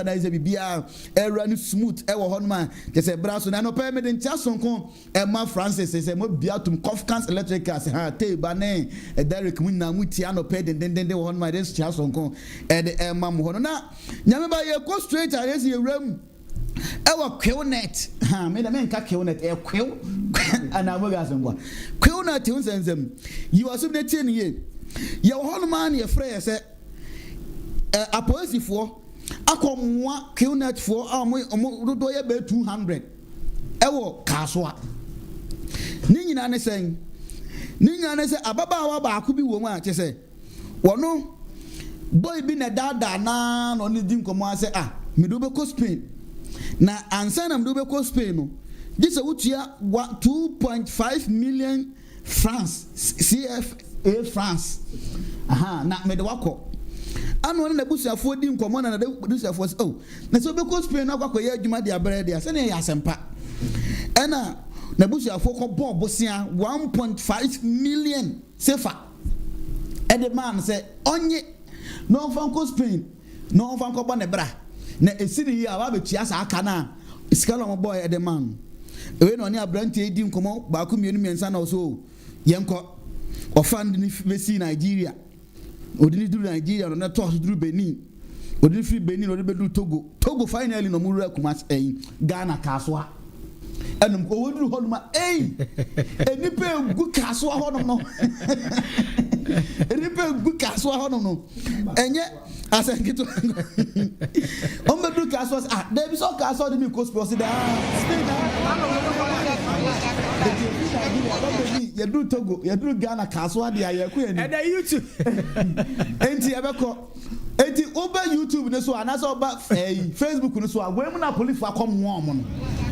na is bibia era ni smooth e wo honma just braso na no pay me den chason kon e ma Francis say mo biatum Confcans electricals ha te ba ne Derek mun na mutia no pay den wo honma den chason kon e de ma mo hono na nyame ba ye go straight ares ye ram ewa quillnet me da men ka quillnet quill ana mo ga sembo quillnet hun sensem you are subnet ni ye ye ho man ye frɛ sɛ aposifo akomwa quillnet for mo do ye be 200 ewo kasoa ni nyina ne sɛ ababa ba ko bi wo mu a kyɛ sɛ wono boy bi na dada na no ni din komo ase me do be ko Spain na ansana mdo be ko Spain no this wutua 2.5 million francs CFA France na me de wako anu na busuafo di nkomo na de busuafo na so be ko Spain na kwakọ ye adwuma de abere de ase na ya asempa ena na busuafo ko bob bosia 1.5 million sefa e de man say onye no fan ko Spain no fan ko ba ne bra na esiri yi aba betua sa aka na iskala mo boy e de man we no ni abrante edi nkomo ba ko mienu miensa na so yenko ofand ni mesi Nigeria odini duru Nigeria no na to duru Benin odini free Benin odini bedu Togo finally no muru akuma Ghana kasoa ɛnum owoduru hɔ noma enipa egu kaso hɔ nom no enipa egu kaso hɔ nom no ɛnyɛ asenkito ɔmbɛduru kaso debi so kaso de mi ko sports da yɛduru Togo yɛduru Ghana kaso ade ayɛko yɛ ni ɛda YouTube enti ɛbɛkɔ enti oba YouTube ne so anasa oba Facebook ne so a wɛmu na police akɔm wɔn mo no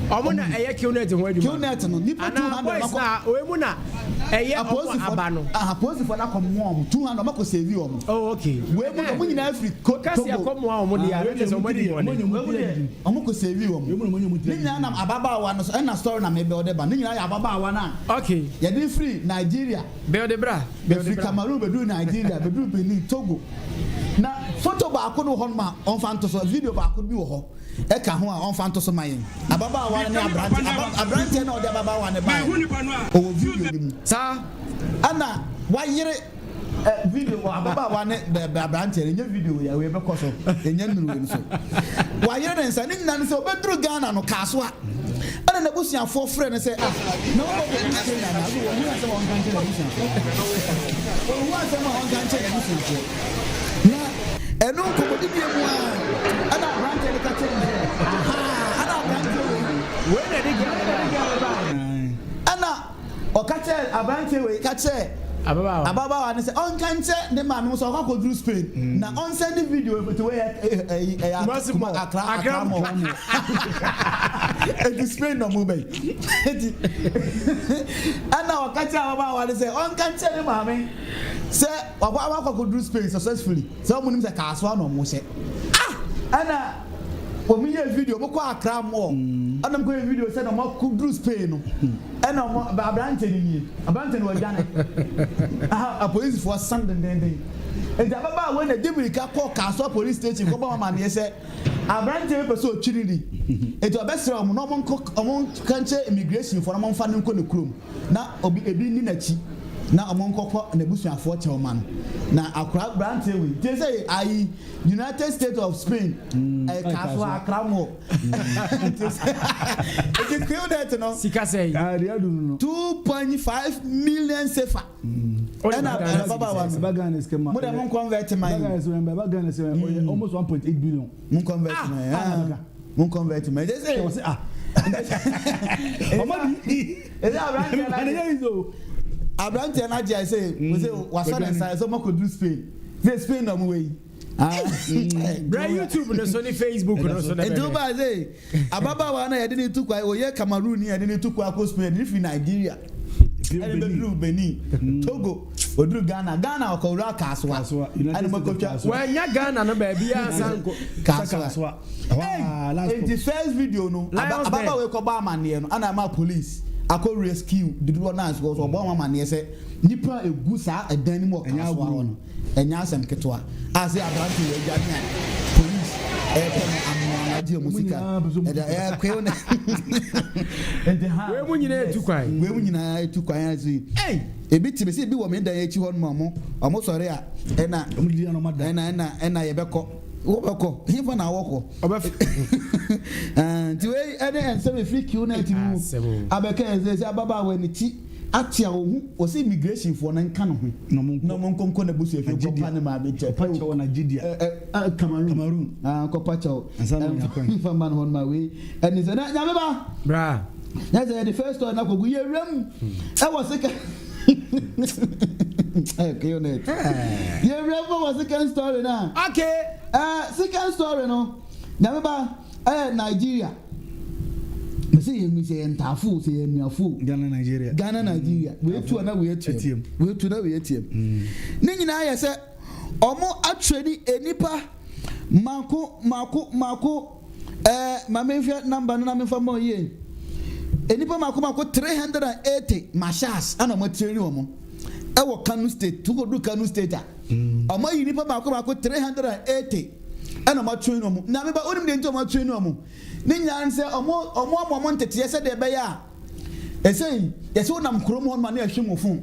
ɔmo na ɛyɛ Qnet ho adwuma Qnet no nipa 200 makɔ wɛmu na ɛyɛ ɔmo aba no police for na akɔm wɔn 200 ɔmo save wɔn oh okay wɛmu no mo nyina afiri Togo kasi akɔm wɔn ɔmo de ya wɛmu sɛ ɔmo di wɔn ɔmo ko save wɔn ne nyina na ababaawa no so ɛna story na mebe ɔde ba ne nyina yɛ ababaawa na okay yɛde free Nigeria bɛɔde bra bɛfiri Cameroon bɛduru Nigeria bɛduru Benin Togo na photo baako no hɔ ma ɔmfa nto so video baako bi wɔ hɔ ɛka ho a ɔmfa nto so ma yɛn ababaawa ne abrante na ɔde ababaawa ne ba ɔwɔ video ni mu saa ana wayere video wɔ ababaawa ne abrante ne nye video yɛ wɔ ɛbɛkɔ so ɛnyɛ nnuru wɔ so wayere ne nsa ne nyina ne sɛ ɔbɛduru Ghana no kaaso a ɛna n'abusuafoɔ frɛ ne sɛ na wɔbɔ bɔ n'asɛm na wɔn mu asɛm a wɔnka nkyɛn n'abusuafoɔ wɔn mu asɛm a wɔnka nkyɛn n'abusuafoɔ na ɛno nkɔmɔdi bi emu a ɛna aberante ne ka kyerɛ ne ɛna aberante wei na ɛde gya ba ɛna ɔka kyerɛ aberante wei ka kyerɛ ababaawa ne sɛ ɔnka nkyɛ ne maame nso ɔkɔ akɔduru Spain na ɔnsɛn ne video efutu wei ɛyɛ akra mɔ eti Spain na ɔmo bɛyi eti ɛna ɔka kyerɛ ababaawa ne sɛ ɔnka nkyɛ ne maame sɛ wakɔ akɔduru Spain successfully sɛ ɔmo nim sɛ kaasoa na ɔmo hyɛ ɛna ɔmo yɛ video ɔmo kɔ akra mɔ ɛna ɔmo kɔ yɛ video sɛ na ɔmo akɔduru Spain no ɛna ɔmo aberante ne nie aberante ne wɔgya ne apolisifoɔ san dendenden eti ababaawa na demirika kɔ kaasoa police station kɔbɔ ɔmo amaneɛ sɛ aberante bi pɛ sɛ ɔtwiri di eti ɔbɛsrɛ ɔmo na ɔmo kankyɛ immigration fo na ɔmo nfa ne nkɔ ne kurom na ebi ni n'akyi na ɔmo nkɔkɔ n'abusuafoɔ kyɛw ma no na akora aberante wei te sɛ ayi United States of Spain kaasoa akramɔ eti Qnet no sika sɛ 2.5 million sefa ɛna ababaawa no mo de mo convert my almost 1.8 billion mo convert my they say aberante na agye I say we say wasɔ ne nsa so mo kɔ do Spain na mo wei bra YouTube no so ne Facebook no so na do ba say ababaawa na yɛde ne tukwa oyɛ Cameroon ni yɛde ne tukwa akɔ Spain ni fi Nigeria ɛne bɛduru Benin Togo oduru Ghana ɔkɔwura kaasoa ɛne mɔkɔtwa wɔanya Ghana no baabi ansa kaasoa enti first video no ababaawa kɔba amaneɛ no ana ama police akɔ rescue dudu na so ɔbɔ amaneɛ sɛ nipa egu saa ɛdan ni mu ɔkaasoa hɔ no ɛnya asɛm ketewa ase aberante wɔ agya ne police ɛpɛ no amoanaagye mu sika ɛda kweo na enti ha wei mu nyinaa etu kwan ase ebi tibe sɛ ebi wɔ me dan akyi hɔ no ɔmo sɔre a ɛna yɛbɛkɔ wobɛkɔ hefa na awɔkɔ nti wei ɛne ɛnsɛm efiri Qnet mu abɛka ɛsɛ sɛ ababaawa ne ti atia ohu ɔsɛ immigration foɔ na nka no ho na mo nkɔnkɔ na busu efi kɔpa ne ma abɛkyɛ pakyɛw na Nigeria Cameroon kɔpa kyɛw hefa ma no hɔ ma wei ɛne sɛ na nyame ba bra na sɛ the first story na kɔgu yɛwuram ɛwɔ sika Qnet yɛwuram wɔ second story na okay second story no nyame ba Nigeria mese yɛ mi sɛ ntafo sɛ yɛ nuafo Ghana Nigeria wetu na wetu ne nyinaa yɛ sɛ ɔmo atwani enipa mako mamefia number no na mefa ma yɛ enipa mako 380 mashas ana mo training ɔmo ɛwɔ Kano State tukodu Kano State a ɔmo yi nipa mako 380 ɛna mo training ɔmo na me ba onim de nti ɔmo training ɔmo ne nyinaa sɛ ɔmo nteteɛ sɛ de ɛbɛyɛ a ɛsɛ yɛsɛ wonam kurom hɔ no ma ne ahwe mo fon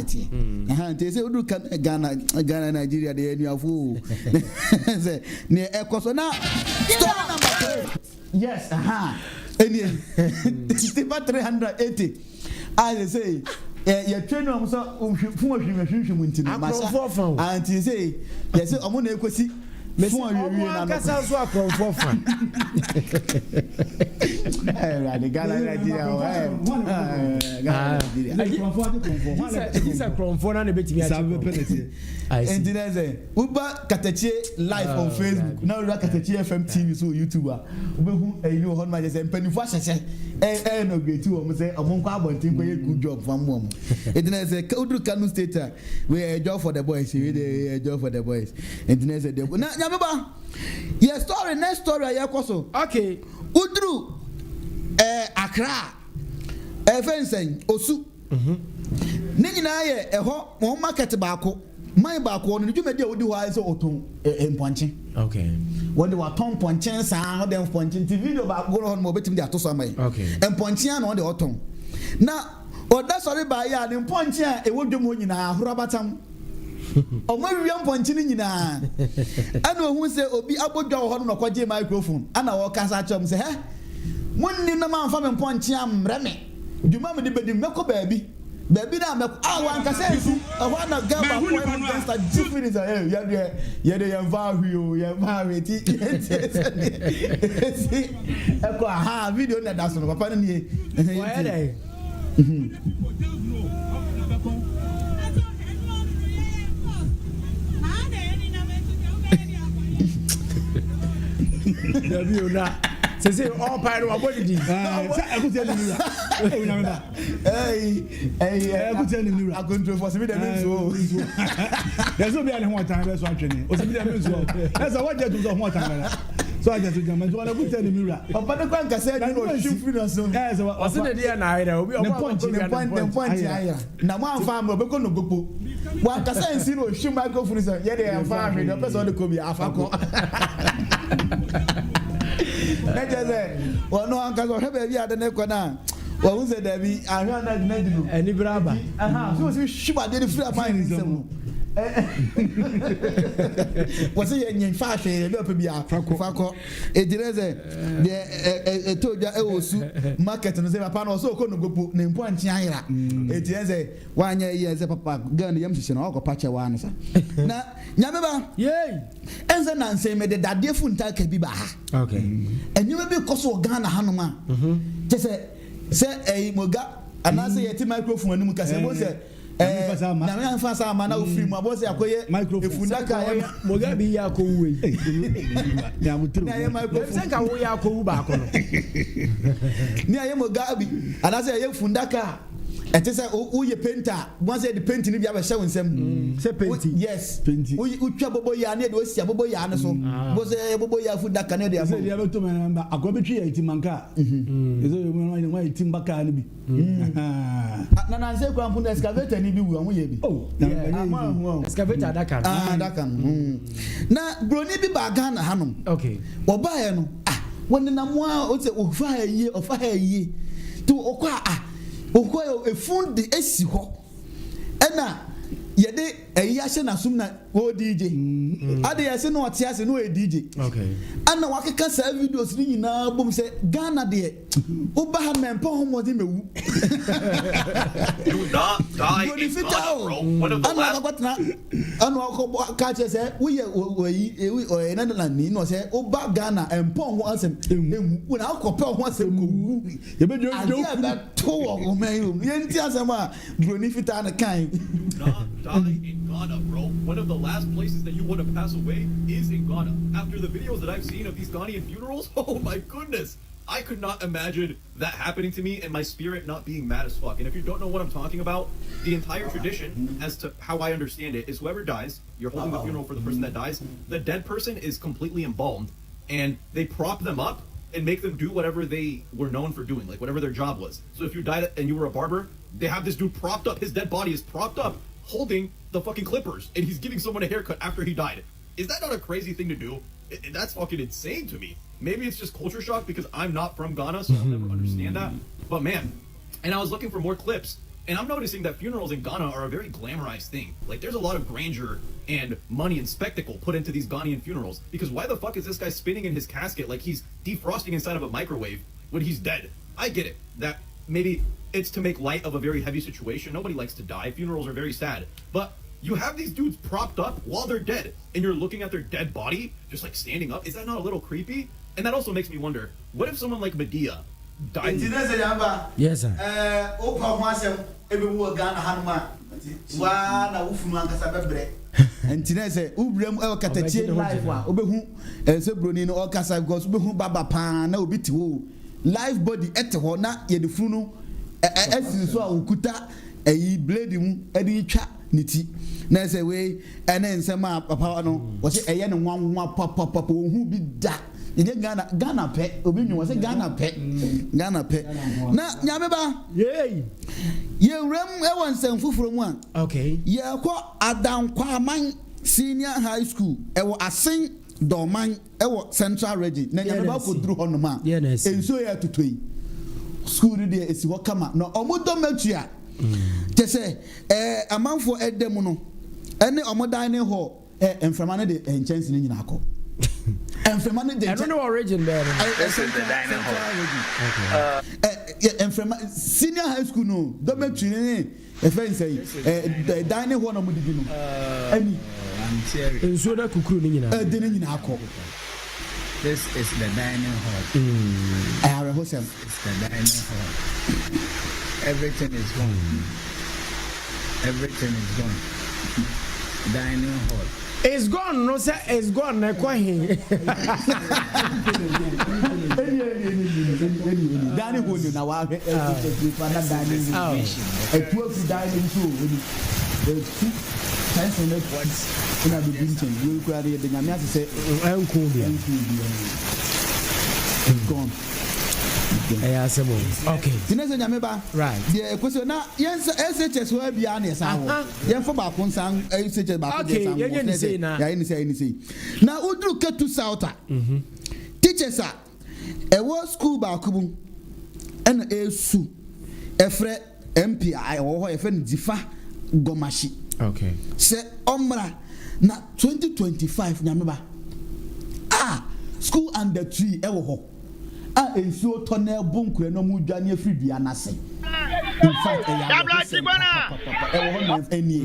it. They say, Udu Ghana, Nigeria, the end of fool. Near Ecosona. Story number 3. Yes, Stephen 380. I say, your trainer was and he say, yes, I'm on a Katakyie live on Facebook. Now Katakyiefm TV so YouTuber. You know how much is penny for no great to say among good job from mom. It is a Oduro Kanu State we a job for the boys. A job for the boys. And it is yes, story, next story, okay. Oduro, Accra, Fencing, Osu. Nina, a home market bako, my bako, and you may do wise autumn in punching. Okay. When they were Tom Ponching, sound them punching TV about go on mobility to some way. Okay. And punching on the autumn. Now, or that's already by yard in punching, it would do more in a Robertam. O ma wiam ponchini nyina ana ohun se obi abodwa ho no kwaje microphone ana wo kasa chom se he munni na man fa me ponchi amre me djuma me de bedi meko baabi na meko wan kasa esi ho na gaba point against 2 minutes ye de yan va hwio ye va weti esi eko aha video na da so no papa ne ye Say all part of what did I could tell you. Hey, I could tell you. I couldn't for some there's no be one time that's watching it. That's what they do one time. So I just remember what I could tell you. But the Quanka said, I know shoot freedom. Yes, what's in the day and I will be a point. Now, one farmer, but going to go. One can say, shoot microphone. Yeah, they are farming. The person could be a faco. Well, no uncle or have a the neck now. Well, who said that we are not any brava? So she didn't feel a fine. Was it in fashion? Be a Franco. It is a told you market and say, Papa also couldn't go name point China. It is a 1 year as a papa gun, the youngster, or patch a one. Now, Yamaba, yea, and then I say, made that dear Funta can be back. Okay. And you will be Coso Ghana Hanuma. Just say a moga, and I say a microphone, and Mukasa was it. Na mfasa mana ofiri mu abosi akoye efundaka ya mogabi ya ko we na mutru na ya microphone senka wo ya ko ba ko no ni aye mogabi anase ye fundaka It is a who you painter. Once the painting if you have a show in some say painting. Yes, painting. We trouble boy and it was a boy and so was a boy food that Canadian. I said the other two men I go betray 18 manka. Is it why team back and be. Nana say go and put excavator ni bi wo ye bi. Oh, excavator that can. That can. Na broni bi ba Ghana hanom. Okay. Oba no when na mo o say ofa ye to okwa okwa e fun de esi ho ena ye de eyi ahye na sum na o DJ ade ye se no ote ase no e DJ okay ana wakeka sa videos ni nyina bom se Ghana de oba ha mempo ho mo de mewu do not die in Ghana, bro. One of the last anu akọ ka che se we ye na na ni no se oba Ghana empo ho asem ewu na akọpe ho asem ko wu ye be do to o man ye nti asem a broni fita na kan die in Ghana, bro. One of the last places that you want to pass away is in Ghana. After the videos that I've seen of these Ghanaian funerals, oh my goodness, I could not imagine that happening to me and my spirit not being mad as fuck. And if you don't know what I'm talking about, the entire tradition, as to how I understand it, is whoever dies, you're holding the funeral for the person that dies, the dead person is completely embalmed, and they prop them up and make them do whatever they were known for doing, like whatever their job was. So if you died and you were a barber, they have this dude propped up, his dead body is propped up, holding the fucking clippers, and he's giving someone a haircut after he died. Is that not a crazy thing to do? That's fucking insane to me. Maybe it's just culture shock because I'm not from Ghana, so I'll never understand that. But man, and I was looking for more clips, and I'm noticing that funerals in Ghana are a very glamorized thing. Like, there's a lot of grandeur and money and spectacle put into these Ghanaian funerals, because why the fuck is this guy spinning in his casket like he's defrosting inside of a microwave when he's dead? I get it, that maybe it's to make light of a very heavy situation. Nobody likes to die. Funerals are very sad. But you have these dudes propped up while they're dead, and you're looking at their dead body, just like standing up. Is that not a little creepy? And that also makes me wonder, what if someone like Medea died? Yes, sir. And today say Ubrem Katakyie live one obehu se broni no okasa because obehu baba pa na obi ti wo live body ete ho na ye de funu no asi so a okuta eyi blade mu e de twa niti na say we ene nsema papa no wo se eye ne nwanwa papa ohu bi da ye Ghana pe obi nwu wo se Ghana pe na nyameba yey ye rem e won nsem fufuro mu a okay ye ko Adankwaman senior high school e wo Asen Dorman e wo Central Region na nyameba ko duru hono ma enso ye tutoi school de esi ho kama na omodo matua te se amanfo edem no ene omodan ne ho enframa ne de enchanse ne nyina akọ enframa ne de I don't know origin there this is the dining hall. Enframa senior high school no do matua ne e fen say dining hall no mo didi no ani I'm serious. enso da kukuru ne nyina de ne nyina akọ. This is the dining hall. It's the dining hall. Everything is gone. Everything is gone. Dining hall. It's gone, no sir, it's gone. Na kwa hin. Dining hall na wa na dining hall. E tu dining hall. Science and what's in a building, you could the Yamia say, I'm cool. It's gone. Okay. Right. The question now, yes, SHS will be honest. Yan for back on some SHS back. Okay, you say now. Now, Oduro get to South. Teachers are a war school back and a su a fre MPI or a friend Zifa Gomashi. Okay. Say Omra na 2025 nyameba. School under 3 ewo ho. Ensuo tonel bunkure no mu dwane afri dua nase. In fact, ewo ho na eni.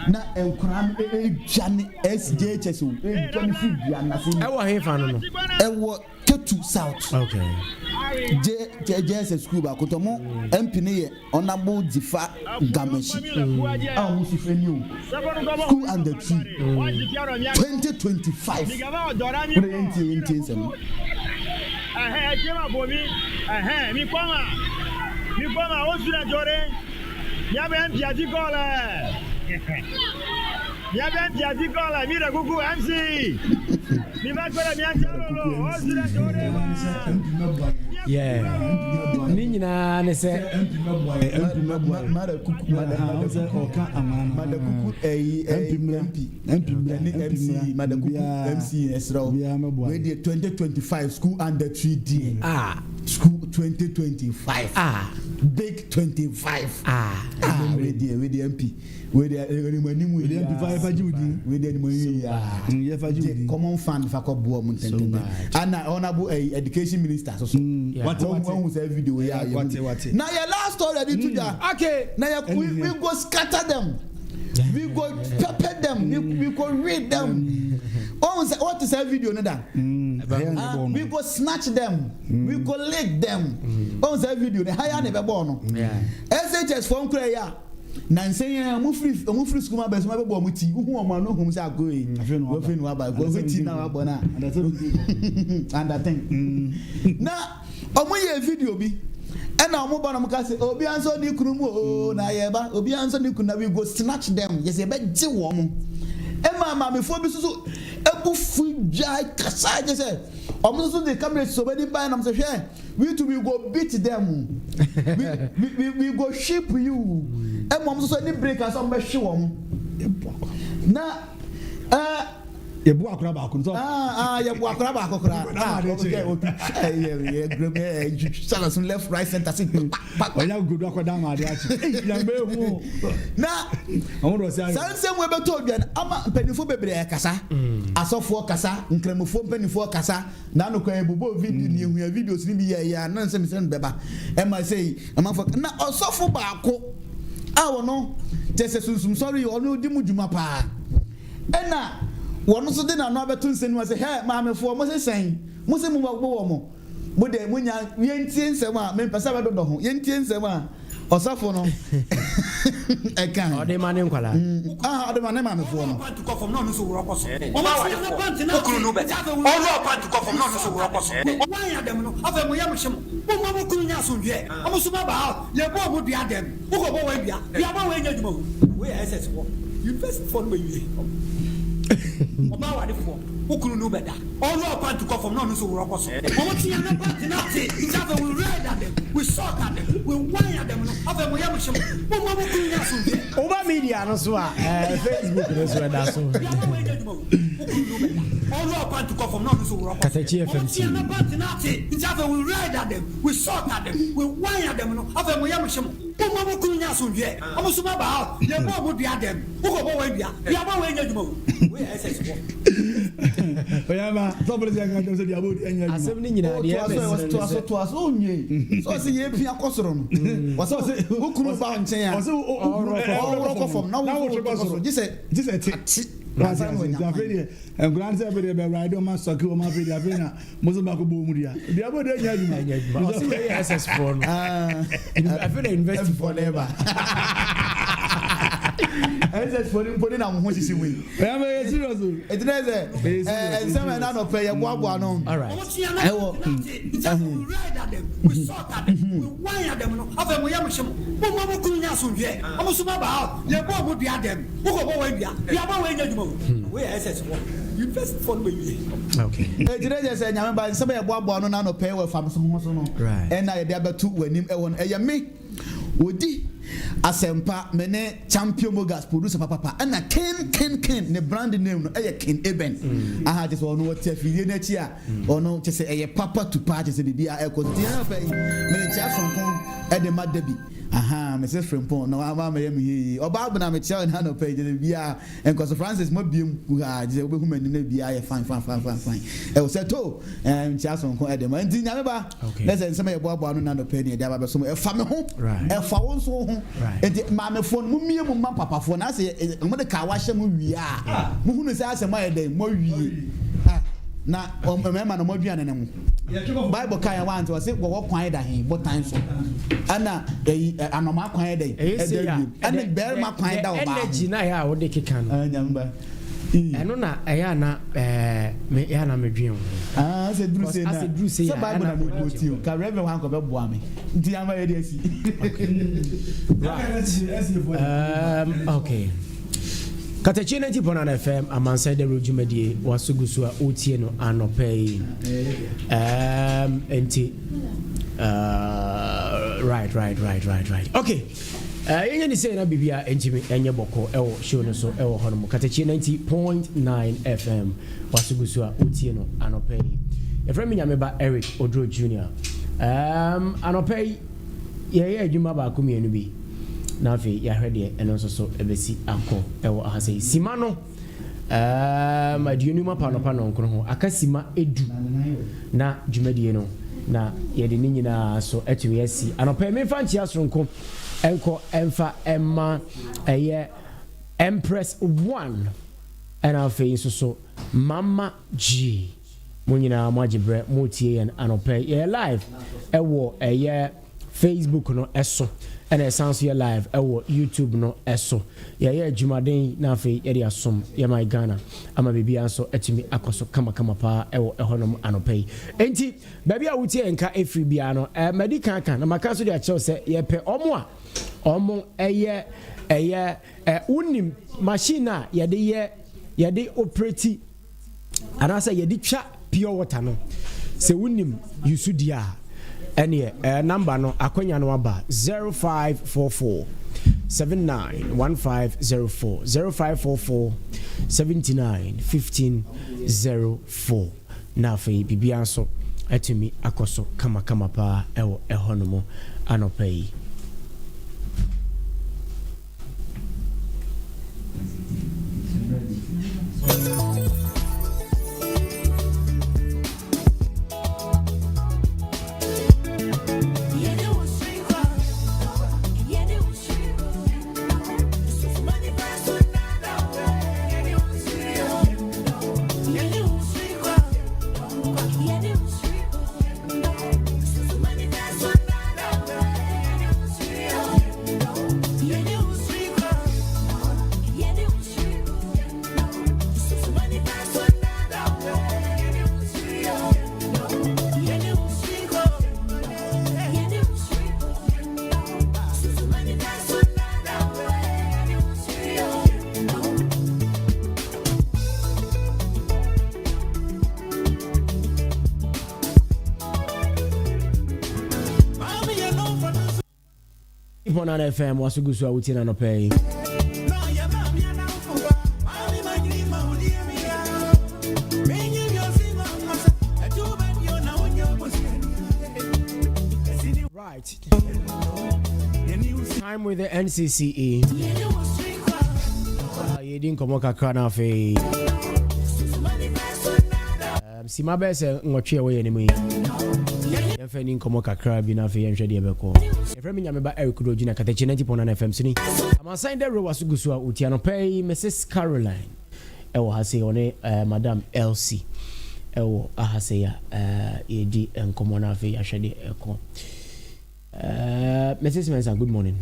Na enkran dwane SJHS o. Dwane afri dua nase. Ewo hefa no no. Ewo Ketu South. Okay. JS school ba kotomo MP ne ye Honorable Zifa Gamashi. Who feni o. School under 3. 2025. What enti sem. Mi koma o sura jore Yaben Piaticola. Yaben Piaticola, Mira Gugu MC. Yeah. Nina ne say mother kuku mother house oka amana mother kuku MC mother kuku MC esra we dey 2025 school under 3D school 2025 big 25 we dey MP we dey animu we dey MP 5 ajudi we dey animu ya fajudi common fund fa ko bo mu tentende ana honorable education minister so what who say video ya now your last story ready to that okay now we go scatter them we go pepper them we go read them what is that video no that we go snatch them we go lick them what is that video the higher never born SHS phone cry ya na nsen mo free school ma be so ma be bo mo ti hu o ma no hu say agoyi wo fe no aba go ti na wa bo na and I think na omo ye video bi and omo ba na mo ka say obi anso ni kunu mu o na ye ba obi anso ni kunu na we go snatch them yes e be ji wo mo e ma me fo bi so ebu fu jai kasa je say omo so the camera so be buy na say hwe we go beat them we go ship you e mom so any breakers on be hwe wo na ye bu akura ba kun so ye bu akura ba akura okay sala sun left right center sit oya godo akoda ma de achi ya be hu na omo say sanse we be to bian ama penifo bebre kasa asofo kasa nkremofo penifo kasa na no kwa ebubo video ni ehua videos ni bi ya na nse misen beba e ma say ama fo na osofo ba ko awo no tese sunsum sorry ono di mudwuma pa ena wono so de na no abeto nsenu ase he maamefo mo se sen mo se mu gbogbo mo mo de munya yentie nsem a me pesa be dodo ho yentie nsem a osafo no e kan ode mane nkwala ode mane maamefo no pantu ko fom no no so woro koso o ma wa de fo okuru no be oro pantu ko fom no no so woro koso o wa ya dem no afa mo yam hyem mo mo kuru nya so ndwe o mo so ma ba ye bo mo dua dem wo ko bo wa dua ya ba wa nya dwuma we SS wo invest for me we oba wa de fo okunu no beda all up and to come from no so we rock so omo ti na party na ti have we ride at them we shock at them we wine at them no have we yam shim mo kunu na so de over media no so Facebook no so da so all up and to come from no so we rock katakyiefm ti na party na ti have we ride at them we shock at them we wine at them no have we yam shim mo kunu na so de omo so ma ba ye bo bo dua dem wo ko bo wa dua ya ba wa nya dwuma we SS wo oyama double the account so the about enya asem ni nyina de to aso onye so se ye pia kosoro no waso okuru ba nchen ya waso oro from na wo kosoro jise ti Ransan we afedi e grand say be be ride on man soki o ma afedi afena mo so ba ko bo mu dia dia bo de nya djuma o se SS for no afedi invest for never SS for him na mo sisi we e ma serious o e tena say some na no pay ye boabo no all right e wo ride at them we sort at them we wire them no afa mo yam hyem mo kunu nya so hwe o mo so ba ba ye bo mo dua dem wo ko bo wa dua ya ba wa nya djuma we SS wo invest for me okay e tena say nyame ba some ye boabo no na no pay we fam so ho so no right e na ye de abetu wanim e won e ye me odi asempa mene champion mogas producer papa and a ken ne brand name no e ken eben aha just ono what afidie na chi a ono che se e papa to party se bibia e ko dia fa mene cha sonkon e de madabi aha me se frempon no ama me yem hi oba abuna me cha na no page de bia en ko Francis mo biem ku ha je obehu mani na bia ye fine e o se to cha sonkon e de ma ndi nyame ba let's say some e boabo no na no page e de ba so e fa me ho e fa won so ho e ma me phone mu mie mu ma papa phone na se mo de ka wa hye mu wi a mu hunu se asema e de mo wi na o mema no mo duane ne mu Bible kan ya want to say wo kwan da hin bo tan so ana anoma kwan da hin and bear ma kwan da o ba energy na ya wo de kika no nyamba ɛno na ɛyɛ na me ɛyɛ na medwen sɛ duru sɛ na sɛ bible na mekɔti o ka reverend wankɔ bɛboa me nti ama yɛde asi okay Katakyie 90.9 FM Amansan de rodwumadie wasugu so a otie no anɔpɛ yi enti right okay yenye ni say na bibia entimi enye bɔkɔ ɛwɔ show no so ɛwɔ hɔ no Katakyie 90.9 FM wasugu so a otie no anɔpɛ yi efrɛ me nyameba Eric Oduro Jr. Anɔpɛ yi yɛyɛ adwuma baako mienu bi na afei yɛahwɛ deɛ ɛno nso so ɛbɛsi akɔ ɛwɔ ahasɛ sima no aduonu ma panɔpa no nkoro ho aka sima edu na dwumadie no na yɛde ne nyinaa so atumi asi anɔpɛ memfa nkyea soronko ɛnkɔ ɛmfa ɛma ɛyɛ Empress 1 ɛna afei nso so Mama G mo nyinaa mo agye berɛ mo tie yɛn anɔpɛ yɛyɛ live ɛwɔ ɛyɛ Facebook no ɛso ɛna ɛsan so yɛ live ɛwɔ YouTube no ɛso yɛyɛ adwumaden na afei yɛde asom yɛma Ghana ama biribi nso atumi akɔ so kamakama paa ɛwɔ ɛhɔnom anɔpɛ yi enti baabi a wotie nka ɛfiri biara no madi kanka na maka so de akyerɛw sɛ yɛpɛ ɔmo ɛyɛ wonim machine a yɛde operate anaasɛ yɛde twa pure water no sɛ wonim yusu di a ɛneɛ number no akwanya no aba 0544 791504 0544 791504 na afei bibia nso atumi akɔ so kamakama paa ɛwɔ ɛhɔ no mu anɔpɛ yi FM wasugu so awuti na nopɛ right time with the NCCE yedin komo kakra na afei sima bɛsɛ nwɔtwe ɛwɔ yɛ ne mu yi yɛmfa ni nkɔmmɔ kakra bi na afei yɛnhwɛ deɛ bɛkɔ yɛfrɛ me nyameba Eric Oduro Jr. Katakyie 90.9 FM sini Amansan de rewa so gusu a utia no pay Mrs. Caroline ɛwɔ ha sɛ ɔne Madam Elsie ɛwɔ aha sɛ ya yɛdi nkɔmmɔ na afei yɛhwɛ deɛ ɛkɔ Mrs. Mensa, good morning.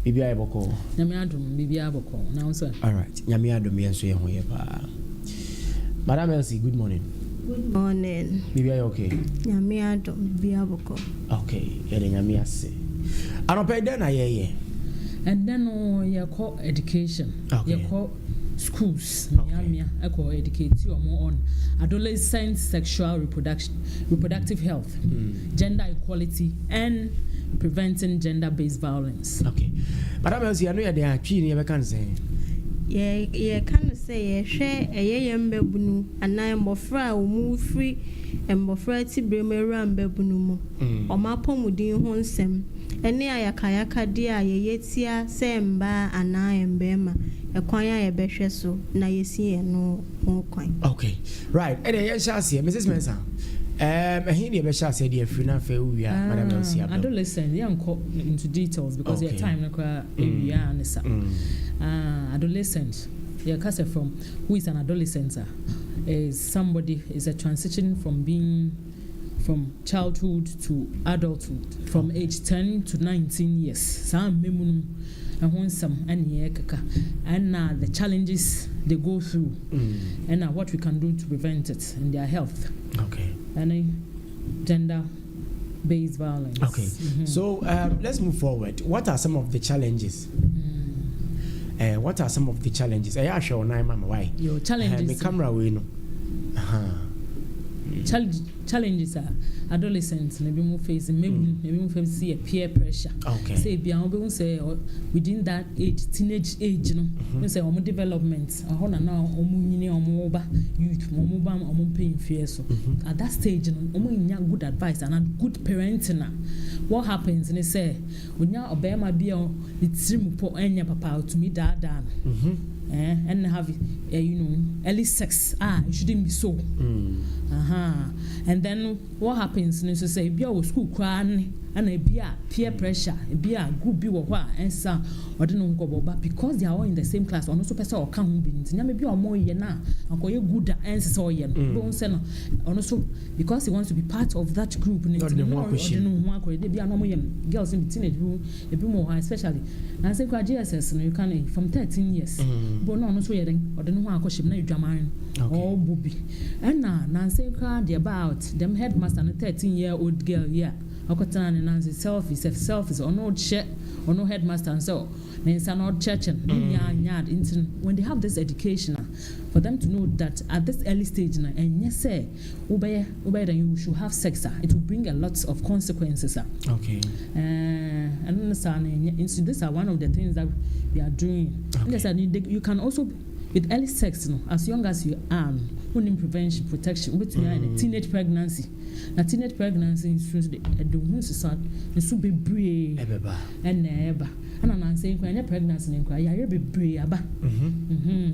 Bibi ayeboko. Nyame adom bibi ayeboko. Now sir. All right. Nyame adom yenso ye ho ye pa. Madam Elsie, good morning. Good morning. Bibi aye okay. Nyame adom bibi ayeboko. Okay. Ye de nyame ase. Anope den na ye. And then you call education. Okay. You call schools. Nyame eko educate you more on adolescent sexual reproductive health, gender equality and preventing gender-based violence. Okay. Madam Elsie, I know you are actually never can say. Yeah, can say share a yambebunu and I am bofra or move free and bofra ti bremeram bebunumo or mapom within honsem. Any ayakayaka dear yetia semba and I am bema a quaya a beshe so na yesi no more coin. Okay, right. And I shall see Mrs. Mensa. He never shall say dear Frina we are Madam Elsie. Adolescent, you don't into details because your time area and adolescent. Your cousin from who is an adolescent is somebody is a transition from being from childhood to adulthood, from age 10 to 19 years. Some memunum and some and the challenges they go through and what we can do to prevent it in their health. Okay. And gender-based violence. Okay. So let's move forward. What are some of the challenges? What are some of the challenges? I show why. Your challenges. The camera we know. Challenges are adolescents maybe more facing maybe more facing peer pressure. Okay. Say beyond say within that age, teenage age, you know, we say development. Now youth, paying fear. So at that stage, you know, good advice and good parenting. What happens? And they say when you obey my be it's anya papa to me dad. And have you know early sex. It shouldn't be so. And then what happens is to say be our school crying and a peer pressure, be a group be and so or don't go but because they are all in the same class or no person or can't be maybe or more yena and call you good answers or yen don't send or also because he wants to be part of that group and it's more they be a normal girls in the teenage room a bit more especially and say GSS you can from 13 years but no so yet or don't want to na you or booby and now say they about them headmaster and 13-year-old girl Okotana and Nancy self is or no check or no headmaster and so it's not church and when they have this education for them to know that at this early stage and yes say obey you should have sex it will bring a lot of consequences. Okay. And understand these are one of the things that we are doing. Okay. You can also with early sex as young as you are in prevention protection with teenage pregnancy. Now teenage pregnancy is the woman's son is so be brave and never and I'm saying when pregnancy and cry you be brave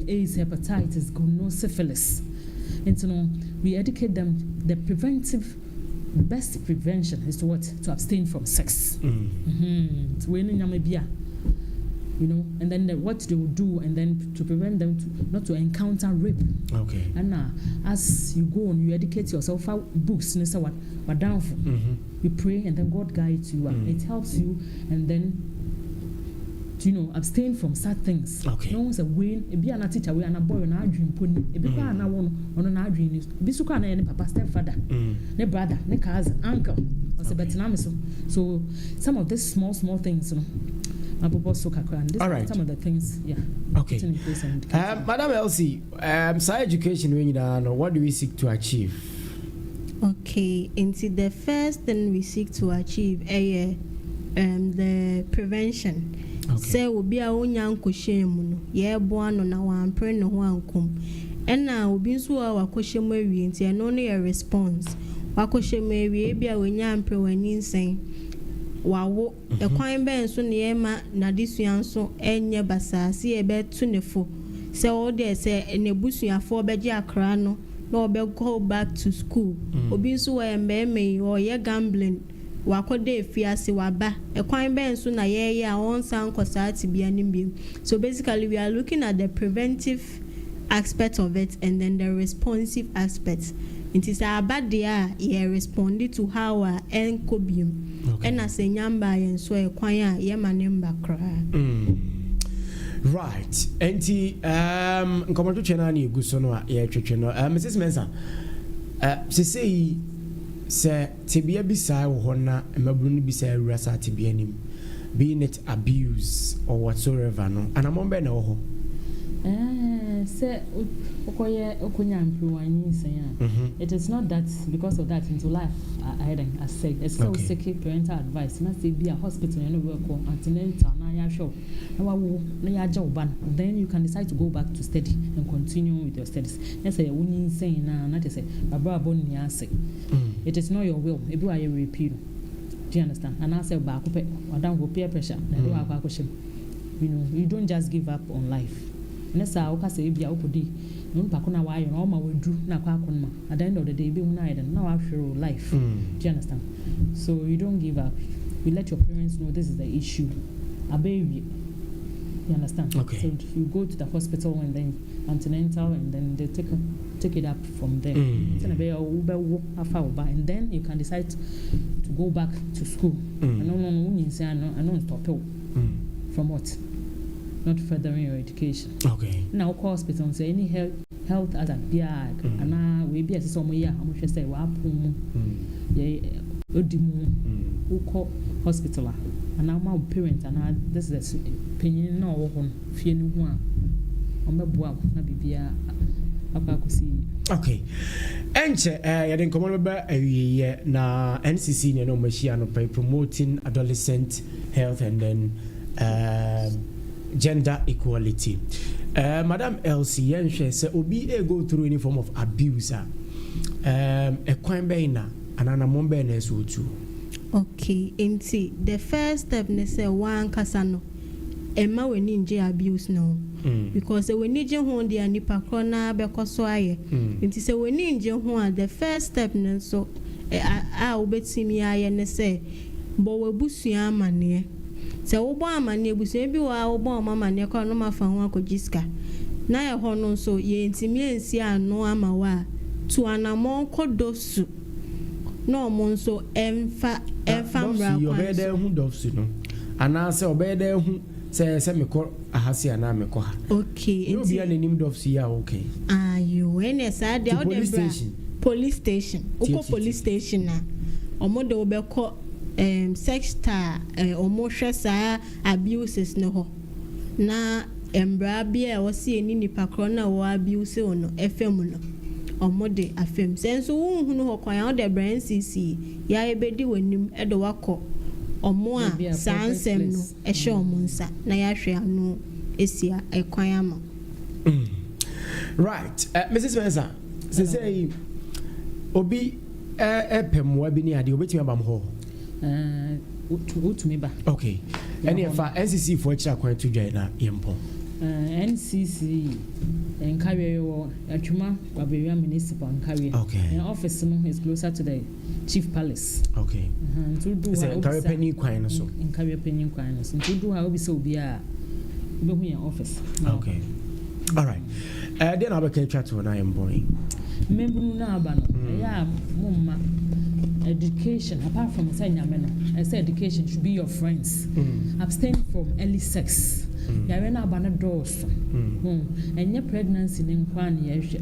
AIDS, hepatitis, no syphilis. And so we educate them the best prevention is to abstain from sex. You know, and then what they will do, and then to prevent them not to encounter rape. Okay. And as you go on, you educate yourself. Books, what down for. You pray, and then God guides you. It helps you, and then abstain from sad things. Okay. No one's a way. Be a teacher, we are a boy, and I dream pony. A big one, on an dream. Be so kind of papa, stepfather, ne brother, ne cousin, uncle, or so some of these small things, all right. Some of the things, okay. Madam Elsie, education when you know, what do we seek to achieve? Okay, into the first thing we seek to achieve the prevention. Say will be a own young shame, born on our print no one come. And now we been so our question maybe and only a response. Wakoshe maybe be a young pre when insane. Wow, the coin bend so near na this young so enya basa see a bed tuneful. Say all there say in a bush ya 4 bedia crano, no be go back to school. Obisu me or ye gambling. Wako de fiasi waba. A coin bend so na ye on sound cosati be an. So basically we are looking at the preventive aspect of it and then the responsive aspect. It is a bad day, responded to how encobium. And as a nyamba and so a choir, yemanemba cry. Right. And come to Chenani, Gusono, Mrs. Mensa. Say, Tibia beside Hona, and Mabuni beside Rasa Tibianim, being it abuse or whatsoever, no, and I'm on Beno. It is not that because of that into life I said it's so seeking parental advice. Must be a hospital and work or antenatal then you can decide to go back to study and continue with your studies. That's a winning saying not to say it is not your will. Maybe I repeat. Do you understand? And I say back or down with peer pressure. You don't just give up on life. Nessa say be opudi no pakuna why you all my will do na kwakuma at the end of the day be united now after life. Do you understand? So you don't give up. You let your parents know this is the issue. A baby You understand? Okay. So you go to the hospital and then antenatal, and then they take it up from there. And then you can decide to go back to school. I don't stop it. From what? Not furthering your education. Okay. Now, hospital say any health as a biag, and we be as some year. I'm sure say wapum. Uko hospital. And now my parents and this is a opinion no one fear no one. Okay. Enche yɛde nkɔmmɔ bɛba awie na NCC ne no mahyia no by promoting adolescent health and then gender equality. Madam Elsie yɛnhwɛ sɛ obi go through any form of abuse a ɛkwan bɛn na ananammɔn bɛn na ɛsɛ otu. Okay, nti the first step ne say one kasa no emma we ninja abuse no because we ninja ho de anipa kro na bekoso aye nti say we ninja ho a the first step ne so a obetimi aye ne say bo we busua amane say wo bo amane busua bi wa wo bo amane ko no ma fa ho akogiska na ye ho no so ye ntimi ensi ano ama wa to anamon kodosu no mo nso emfa mra kwa obede hu dofsu no ana se obede hu se me ko ahasi ana me ko ha. Okay, no be any nim dofsu ya okay. You any say dey police station uko police station na omo de obekọ sex star omo hwe saa abuses no ho na embra bia wo se eni nipa kro na wo abuse ono fm no omode afem senso wonhunu ho kwan o de brand cc ya ebedi wanim edo wakọ omo a sansem no ehye omo nsa na ya hwe anu esia ekwan ama. Right, Mrs. Spencer, say obi pemwa bi ni ade obetimi abam ho utumi ba. Okay, any fa NCC for extra kwan to join na yempo. NCC Nkawe wo atwuma Baberia municipal Nkawe. Okay. And office no is closer to the chief palace. Okay. To do Nkawe penny kwan so. Nkawe penny kwan so. To do how obi say obi a obi hu your office. Okay. All right. Then I'll be chat when I am boy. Member na aba no. Yeah, mumma. Education apart from saying nyame I say education should be your friends. Abstain from early sex. Yare na aba no doors. Enye pregnancy ne nkwa na yehwe.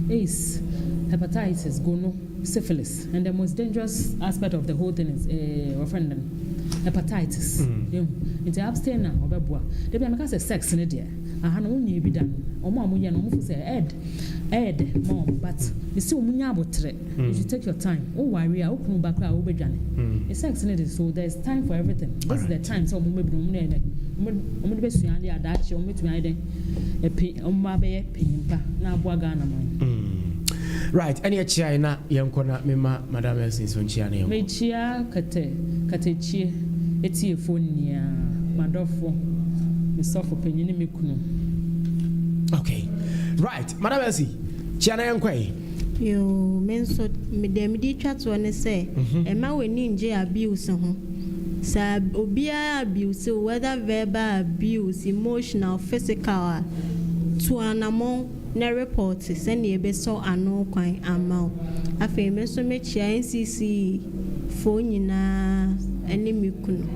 AIDS, hepatitis, gono, syphilis, and the most dangerous aspect of the whole thing is referendum. Hepatitis. It's abstain na obeboa. Dey be make say sex ne there. Aha no woni bi dan. Omo amoye no omo say ed mom but you see omunya abotre. You should take your time. O worry a okunu bakra a obedwane. It's sex ne so there's time for everything. This is the time so omo mebi no omo na omo de besu ande adachi omo metumi ade epi omo abe penyimpa na aboa Ghana man. Right, any chia na yenkona mema Madam Elsie so chia na me chia Katakyie etie phone nia madofo me sofo penyini me kunu. Okay. Right, Madam Elsie, chia na yenkwai. Yo menso me dem di twato ne say e ma we ninje abuse ho. Sa obia abuse whether verbal abuse, emotional, physical to anamon na report send e be so ano kwan ama. Afa me so me chia NCC phone nyina ene me kunu.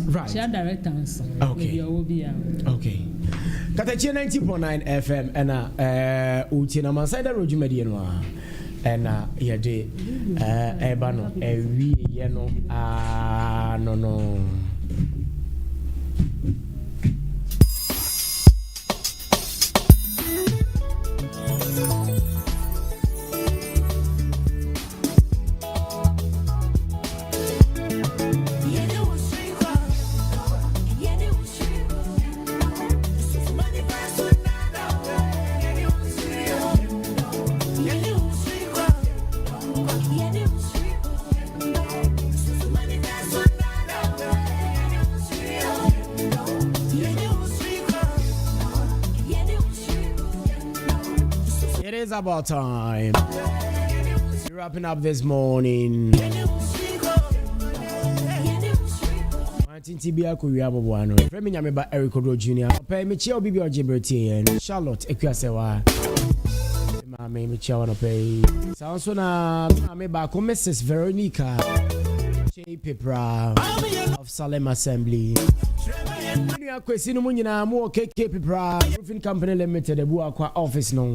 Right. Chia director answer. Okay. Okay. Katakyie 90.9 FM and uti na Amansan road jumadi no and yede eba no ewie ye no no about time. We're wrapping up this morning. tinti bia ko wia bobo no frɛ me nyame ba Eric Oduro Junior pɛ me chia obi bi ojebreti en Charlotte Ekuasewa ma me chia wana pɛ sa so na me ba ko Mrs Veronica J Pepra of Salem Assembly Kwesi no mu nyina mu KK Pepra Roofing Company Limited ebu akwa office no